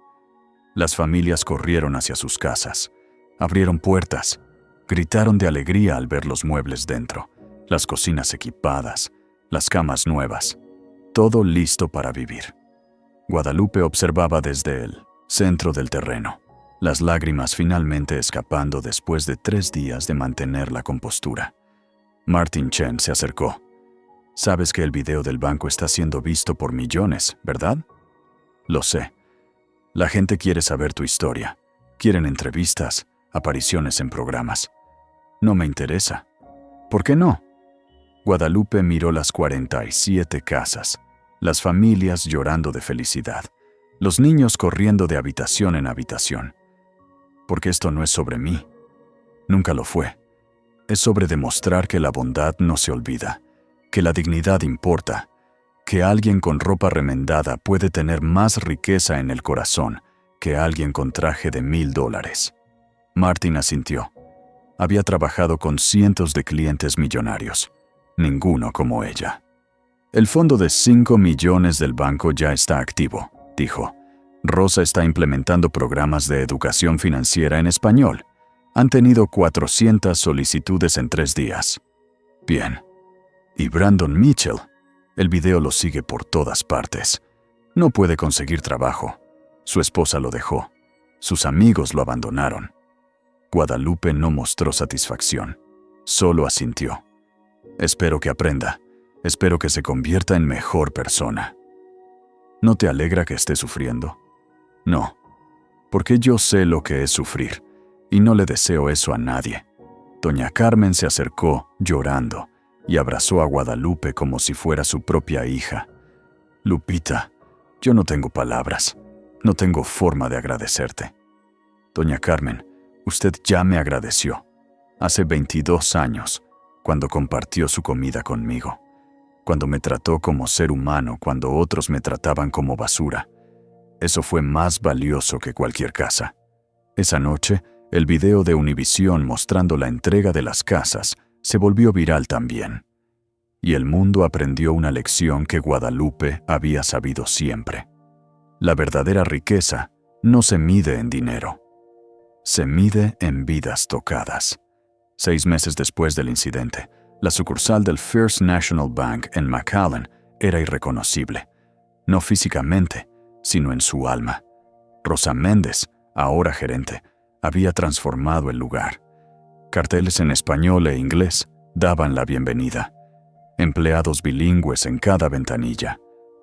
Las familias corrieron hacia sus casas, abrieron puertas, gritaron de alegría al ver los muebles dentro, las cocinas equipadas, las camas nuevas, todo listo para vivir. Guadalupe observaba desde el centro del terreno, las lágrimas finalmente escapando después de 3 días de mantener la compostura. Martin Chen se acercó. «Sabes que el video del banco está siendo visto por millones, ¿verdad?» «Lo sé. La gente quiere saber tu historia. Quieren entrevistas, apariciones en programas. No me interesa». «¿Por qué no?» Guadalupe miró las 47 casas, las familias llorando de felicidad, los niños corriendo de habitación en habitación. «Porque esto no es sobre mí. Nunca lo fue. Es sobre demostrar que la bondad no se olvida, que la dignidad importa, que alguien con ropa remendada puede tener más riqueza en el corazón que alguien con traje de $1000. Martin asintió. Había trabajado con cientos de clientes millonarios, ninguno como ella. El fondo de 5 millones del banco ya está activo, dijo. Rosa está implementando programas de educación financiera en español. Han tenido 400 solicitudes en 3 días. Bien. Y Brandon Mitchell. El video lo sigue por todas partes. No puede conseguir trabajo. Su esposa lo dejó. Sus amigos lo abandonaron. Guadalupe no mostró satisfacción. Solo asintió. Espero que aprenda. Espero que se convierta en mejor persona. ¿No te alegra que esté sufriendo? No, porque yo sé lo que es sufrir, y no le deseo eso a nadie. Doña Carmen se acercó, llorando, y abrazó a Guadalupe como si fuera su propia hija. Lupita, yo no tengo palabras, no tengo forma de agradecerte. Doña Carmen, usted ya me agradeció. Hace 22 años, cuando compartió su comida conmigo, cuando me trató como ser humano, cuando otros me trataban como basura. Eso fue más valioso que cualquier casa. Esa noche, el video de Univisión mostrando la entrega de las casas se volvió viral también. Y el mundo aprendió una lección que Guadalupe había sabido siempre. La verdadera riqueza no se mide en dinero. Se mide en vidas tocadas. 6 meses después del incidente, la sucursal del First National Bank en McAllen era irreconocible. No físicamente, sino en su alma. Rosa Méndez, ahora gerente, había transformado el lugar. Carteles en español e inglés daban la bienvenida. Empleados bilingües en cada ventanilla.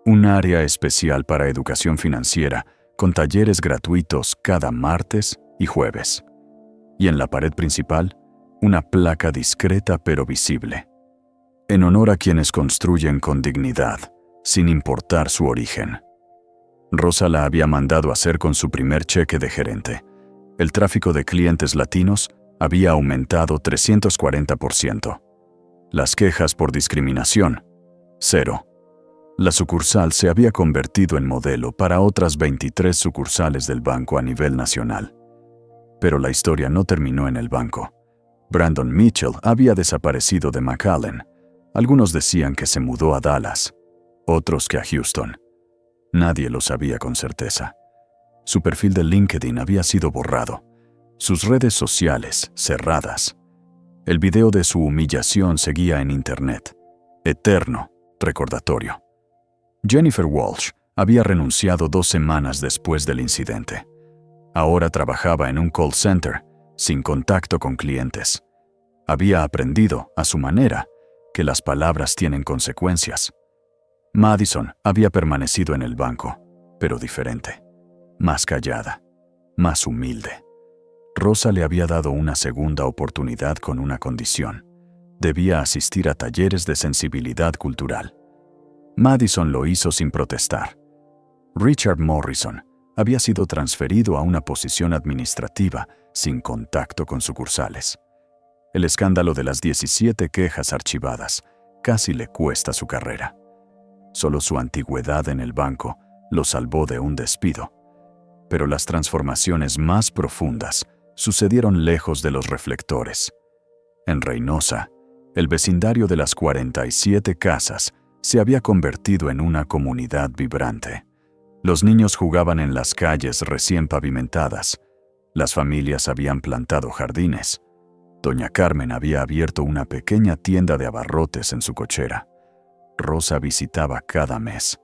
Un área especial para educación financiera con talleres gratuitos cada martes y jueves. Y en la pared principal, una placa discreta pero visible. En honor a quienes construyen con dignidad, sin importar su origen. Rosa la había mandado hacer con su primer cheque de gerente. El tráfico de clientes latinos había aumentado 340%. Las quejas por discriminación, 0. La sucursal se había convertido en modelo para otras 23 sucursales del banco a nivel nacional. Pero la historia no terminó en el banco. Brandon Mitchell había desaparecido de McAllen. Algunos decían que se mudó a Dallas, otros que a Houston. Nadie lo sabía con certeza. Su perfil de LinkedIn había sido borrado, sus redes sociales cerradas. El video de su humillación seguía en Internet. Eterno recordatorio. Jennifer Walsh había renunciado 2 semanas después del incidente. Ahora trabajaba en un call center, sin contacto con clientes. Había aprendido, a su manera, que las palabras tienen consecuencias. Madison había permanecido en el banco, pero diferente, más callada, más humilde. Rosa le había dado una segunda oportunidad con una condición. Debía asistir a talleres de sensibilidad cultural. Madison lo hizo sin protestar. Richard Morrison había sido transferido a una posición administrativa sin contacto con sucursales. El escándalo de las 17 quejas archivadas casi le cuesta su carrera. Solo su antigüedad en el banco lo salvó de un despido. Pero las transformaciones más profundas sucedieron lejos de los reflectores. En Reynosa, el vecindario de las 47 casas se había convertido en una comunidad vibrante. Los niños jugaban en las calles recién pavimentadas. Las familias habían plantado jardines. Doña Carmen había abierto una pequeña tienda de abarrotes en su cochera. Rosa visitaba cada mes.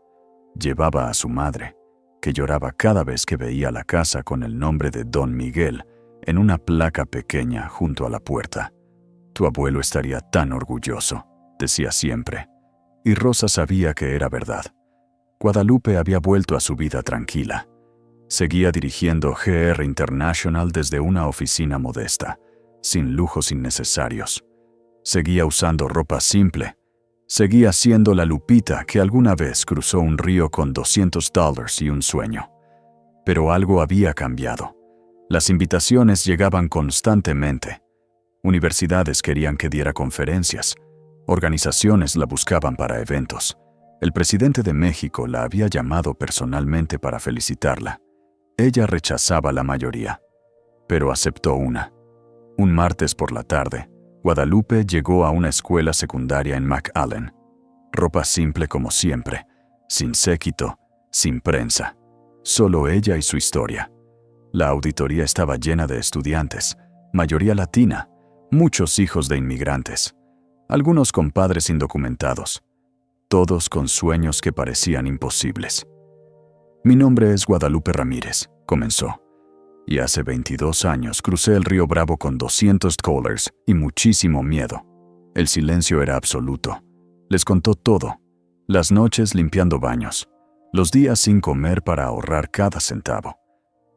Llevaba a su madre, que lloraba cada vez que veía la casa con el nombre de Don Miguel en una placa pequeña junto a la puerta. Tu abuelo estaría tan orgulloso, decía siempre. Y Rosa sabía que era verdad. Guadalupe había vuelto a su vida tranquila. Seguía dirigiendo GR International desde una oficina modesta, sin lujos innecesarios. Seguía usando ropa simple. Seguía siendo la Lupita que alguna vez cruzó un río con $200 y un sueño. Pero algo había cambiado. Las invitaciones llegaban constantemente. Universidades querían que diera conferencias. Organizaciones la buscaban para eventos. El presidente de México la había llamado personalmente para felicitarla. Ella rechazaba la mayoría, pero aceptó una. Un martes por la tarde, Guadalupe llegó a una escuela secundaria en McAllen. Ropa simple como siempre, sin séquito, sin prensa. Solo ella y su historia. La auditoría estaba llena de estudiantes, mayoría latina, muchos hijos de inmigrantes, algunos con padres indocumentados, todos con sueños que parecían imposibles. Mi nombre es Guadalupe Ramírez, comenzó, y hace 22 años crucé el río Bravo con 200 collars y muchísimo miedo. El silencio era absoluto. Les contó todo, las noches limpiando baños, los días sin comer para ahorrar cada centavo,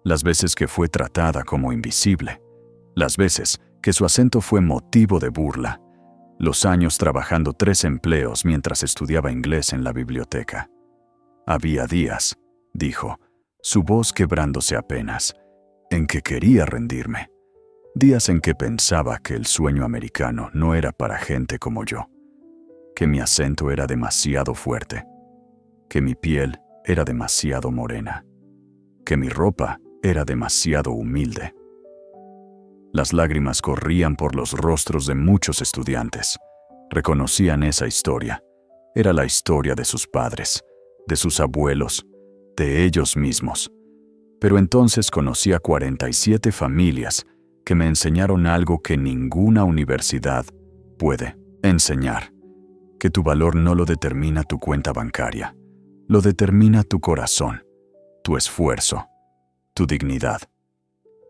las veces que fue tratada como invisible, las veces que su acento fue motivo de burla, los años trabajando 3 empleos mientras estudiaba inglés en la biblioteca. Había días, dijo, su voz quebrándose apenas, en que quería rendirme. Días en que pensaba que el sueño americano no era para gente como yo, que mi acento era demasiado fuerte, que mi piel era demasiado morena, que mi ropa era demasiado humilde. Las lágrimas corrían por los rostros de muchos estudiantes. Reconocían esa historia. Era la historia de sus padres, de sus abuelos, de ellos mismos. Pero entonces conocí a 47 familias que me enseñaron algo que ninguna universidad puede enseñar. Que tu valor no lo determina tu cuenta bancaria, lo determina tu corazón, tu esfuerzo, tu dignidad.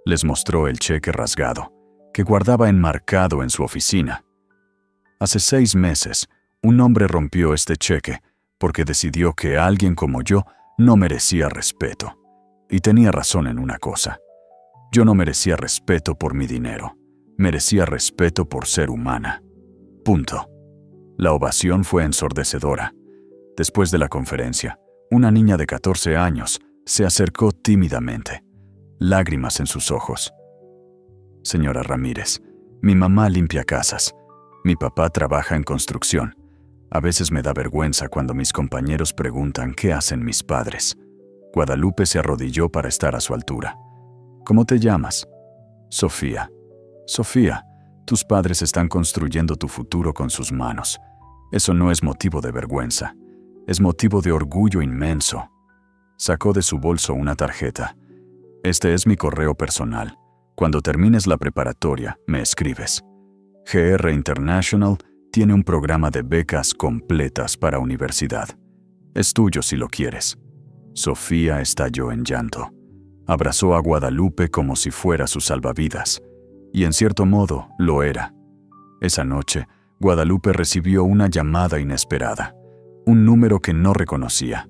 Les mostró el cheque rasgado, que guardaba enmarcado en su oficina. Hace 6 meses, un hombre rompió este cheque porque decidió que alguien como yo no merecía respeto. Y tenía razón en una cosa. Yo no merecía respeto por mi dinero, merecía respeto por ser humana. Punto. La ovación fue ensordecedora. Después de la conferencia, una niña de 14 años se acercó tímidamente, lágrimas en sus ojos. Señora Ramírez, mi mamá limpia casas. Mi papá trabaja en construcción. A veces me da vergüenza cuando mis compañeros preguntan qué hacen mis padres. Guadalupe se arrodilló para estar a su altura. ¿Cómo te llamas? Sofía. Sofía, tus padres están construyendo tu futuro con sus manos. Eso no es motivo de vergüenza. Es motivo de orgullo inmenso. Sacó de su bolso una tarjeta. Este es mi correo personal. Cuando termines la preparatoria, me escribes. GR International tiene un programa de becas completas para universidad. Es tuyo si lo quieres. Sofía estalló en llanto. Abrazó a Guadalupe como si fuera su salvavidas. Y en cierto modo, lo era. Esa noche, Guadalupe recibió una llamada inesperada. Un número que no reconocía.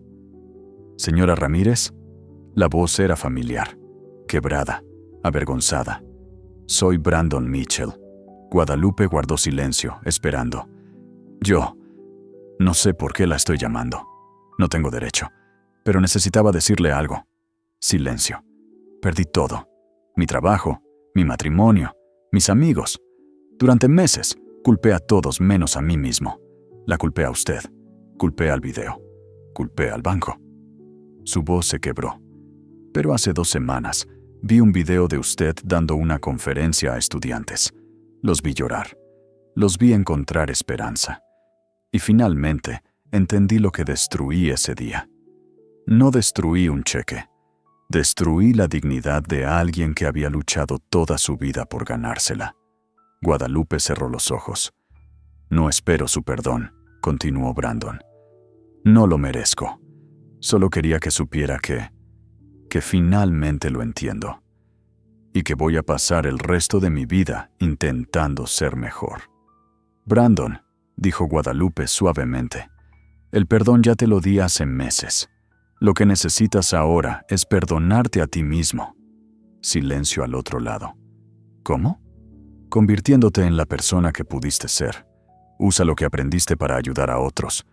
¿Señora Ramírez? La voz era familiar, quebrada, avergonzada. Soy Brandon Mitchell. Guadalupe guardó silencio, esperando. Yo no sé por qué la estoy llamando. No tengo derecho, pero necesitaba decirle algo. Silencio. Perdí todo. Mi trabajo, mi matrimonio, mis amigos. Durante meses, culpé a todos menos a mí mismo. La culpé a usted. Culpé al video. Culpé al banco. Su voz se quebró. Pero hace 2 semanas, vi un video de usted dando una conferencia a estudiantes. Los vi llorar. Los vi encontrar esperanza. Y finalmente, entendí lo que destruí ese día. No destruí un cheque. Destruí la dignidad de alguien que había luchado toda su vida por ganársela. Guadalupe cerró los ojos. No espero su perdón, continuó Brandon. No lo merezco. Solo quería que supiera que finalmente lo entiendo. Y que voy a pasar el resto de mi vida intentando ser mejor. Brandon, dijo Guadalupe suavemente, el perdón ya te lo di hace meses. Lo que necesitas ahora es perdonarte a ti mismo. Silencio al otro lado. ¿Cómo? Convirtiéndote en la persona que pudiste ser. Usa lo que aprendiste para ayudar a otros.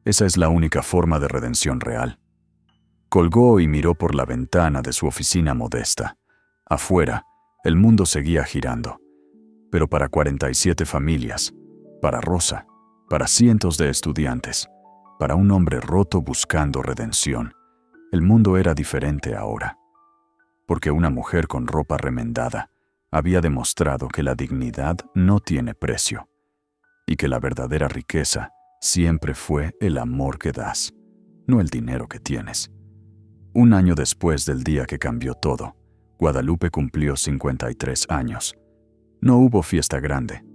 Esa es la única forma de redención real. Colgó y miró por la ventana de su oficina modesta. Afuera, el mundo seguía girando. Pero para 47 familias, para Rosa, para cientos de estudiantes, para un hombre roto buscando redención, el mundo era diferente ahora. Porque una mujer con ropa remendada había demostrado que la dignidad no tiene precio y que la verdadera riqueza siempre fue el amor que das, no el dinero que tienes. Un año después del día que cambió todo, Guadalupe cumplió 53 años. No hubo fiesta grande,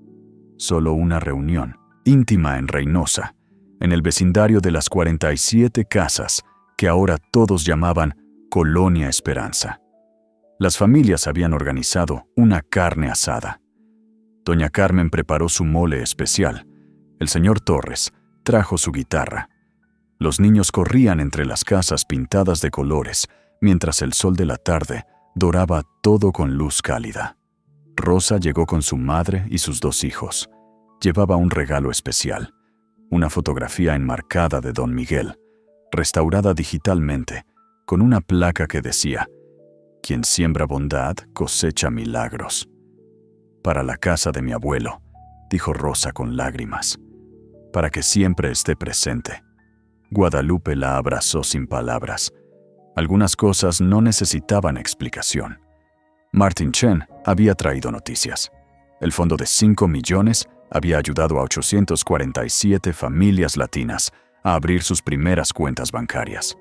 solo una reunión íntima en Reynosa, en el vecindario de las 47 casas que ahora todos llamaban Colonia Esperanza. Las familias habían organizado una carne asada. Doña Carmen preparó su mole especial. El señor Torres trajo su guitarra. Los niños corrían entre las casas pintadas de colores, mientras el sol de la tarde doraba todo con luz cálida. Rosa llegó con su madre y sus 2 hijos. Llevaba un regalo especial, una fotografía enmarcada de Don Miguel, restaurada digitalmente, con una placa que decía: «Quien siembra bondad cosecha milagros». «Para la casa de mi abuelo», dijo Rosa con lágrimas, «para que siempre esté presente». Guadalupe la abrazó sin palabras. Algunas cosas no necesitaban explicación. Martin Chen había traído noticias. El fondo de 5 millones había ayudado a 847 familias latinas a abrir sus primeras cuentas bancarias.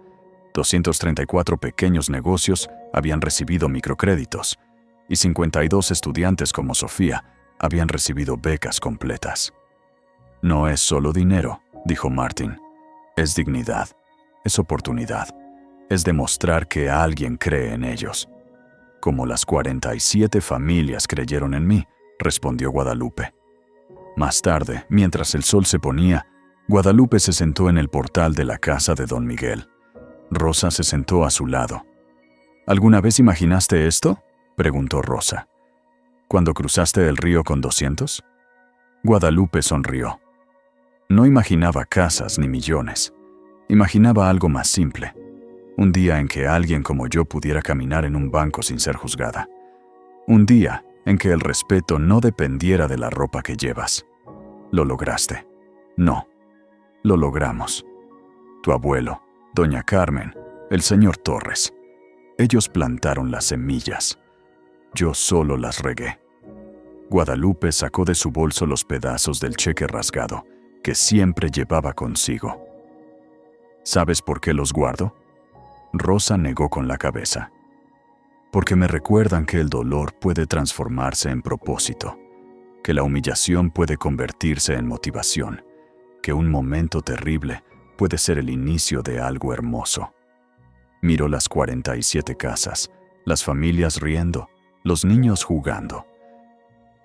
234 pequeños negocios habían recibido microcréditos y 52 estudiantes como Sofía habían recibido becas completas. «No es solo dinero», dijo Martin. «Es dignidad, es oportunidad, es demostrar que alguien cree en ellos». «Como las 47 familias creyeron en mí», respondió Guadalupe. Más tarde, mientras el sol se ponía, Guadalupe se sentó en el portal de la casa de Don Miguel. Rosa se sentó a su lado. «¿Alguna vez imaginaste esto?», preguntó Rosa. «¿Cuando cruzaste el río con 200? Guadalupe sonrió. No imaginaba casas ni millones. Imaginaba algo más simple. Un día en que alguien como yo pudiera caminar en un banco sin ser juzgada. Un día en que el respeto no dependiera de la ropa que llevas. ¿Lo lograste? No. Lo logramos. Tu abuelo, Doña Carmen, el señor Torres. Ellos plantaron las semillas. Yo solo las regué». Guadalupe sacó de su bolso los pedazos del cheque rasgado que siempre llevaba consigo. «¿Sabes por qué los guardo?». Rosa negó con la cabeza. «Porque me recuerdan que el dolor puede transformarse en propósito, que la humillación puede convertirse en motivación, que un momento terrible puede ser el inicio de algo hermoso». Miró las 47 casas, las familias riendo, los niños jugando.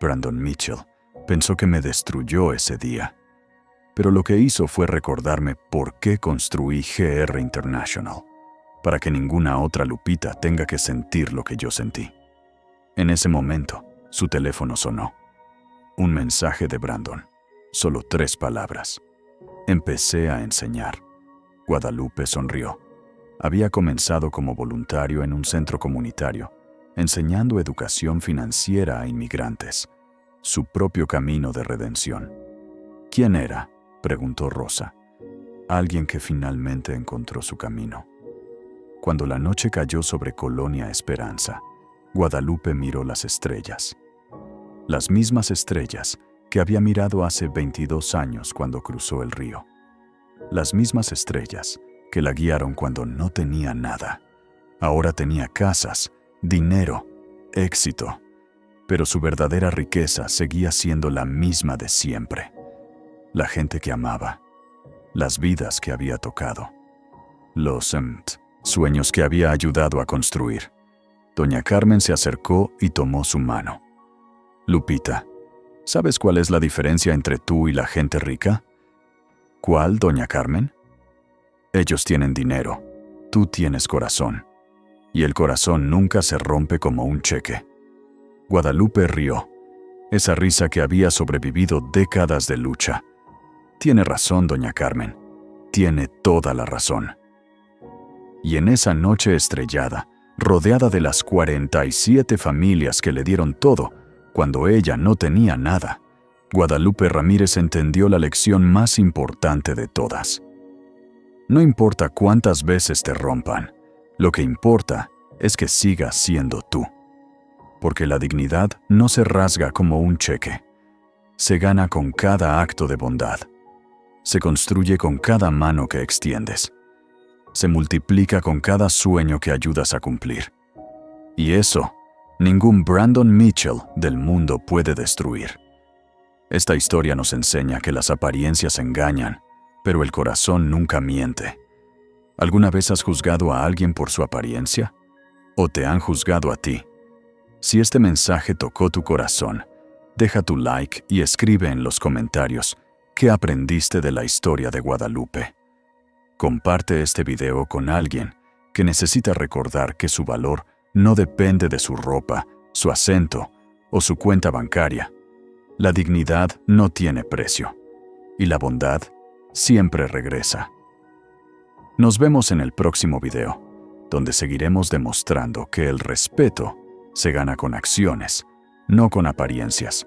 Brandon Mitchell pensó que me destruyó ese día, pero lo que hizo fue recordarme por qué construí GR International, para que ninguna otra Lupita tenga que sentir lo que yo sentí. En ese momento, su teléfono sonó. Un mensaje de Brandon. Solo 3 palabras. «Empecé a enseñar». Guadalupe sonrió. Había comenzado como voluntario en un centro comunitario, enseñando educación financiera a inmigrantes, su propio camino de redención. «¿Quién era?», preguntó Rosa. «Alguien que finalmente encontró su camino». Cuando la noche cayó sobre Colonia Esperanza, Guadalupe miró las estrellas. Las mismas estrellas que había mirado hace 22 años cuando cruzó el río. Las mismas estrellas que la guiaron cuando no tenía nada. Ahora tenía casas, dinero, éxito, pero su verdadera riqueza seguía siendo la misma de siempre. La gente que amaba, las vidas que había tocado, los sueños que había ayudado a construir. Doña Carmen se acercó y tomó su mano. «Lupita, ¿sabes cuál es la diferencia entre tú y la gente rica?». «¿Cuál, Doña Carmen?». «Ellos tienen dinero, tú tienes corazón. Y el corazón nunca se rompe como un cheque». Guadalupe rió, esa risa que había sobrevivido décadas de lucha. «Tiene razón, Doña Carmen, tiene toda la razón». Y en esa noche estrellada, rodeada de las 47 familias que le dieron todo, cuando ella no tenía nada, Guadalupe Ramírez entendió la lección más importante de todas. No importa cuántas veces te rompan, lo que importa es que sigas siendo tú. Porque la dignidad no se rasga como un cheque, se gana con cada acto de bondad. se construye con cada mano que extiendes. Se multiplica con cada sueño que ayudas a cumplir. Y eso, ningún Brandon Mitchell del mundo puede destruir. Esta historia nos enseña que las apariencias engañan, pero el corazón nunca miente. ¿Alguna vez has juzgado a alguien por su apariencia? ¿O te han juzgado a ti? Si este mensaje tocó tu corazón, deja tu like y escribe en los comentarios qué aprendiste de la historia de Guadalupe. Comparte este video con alguien que necesita recordar que su valor no depende de su ropa, su acento o su cuenta bancaria. La dignidad no tiene precio y la bondad siempre regresa. Nos vemos en el próximo video, donde seguiremos demostrando que el respeto se gana con acciones, no con apariencias.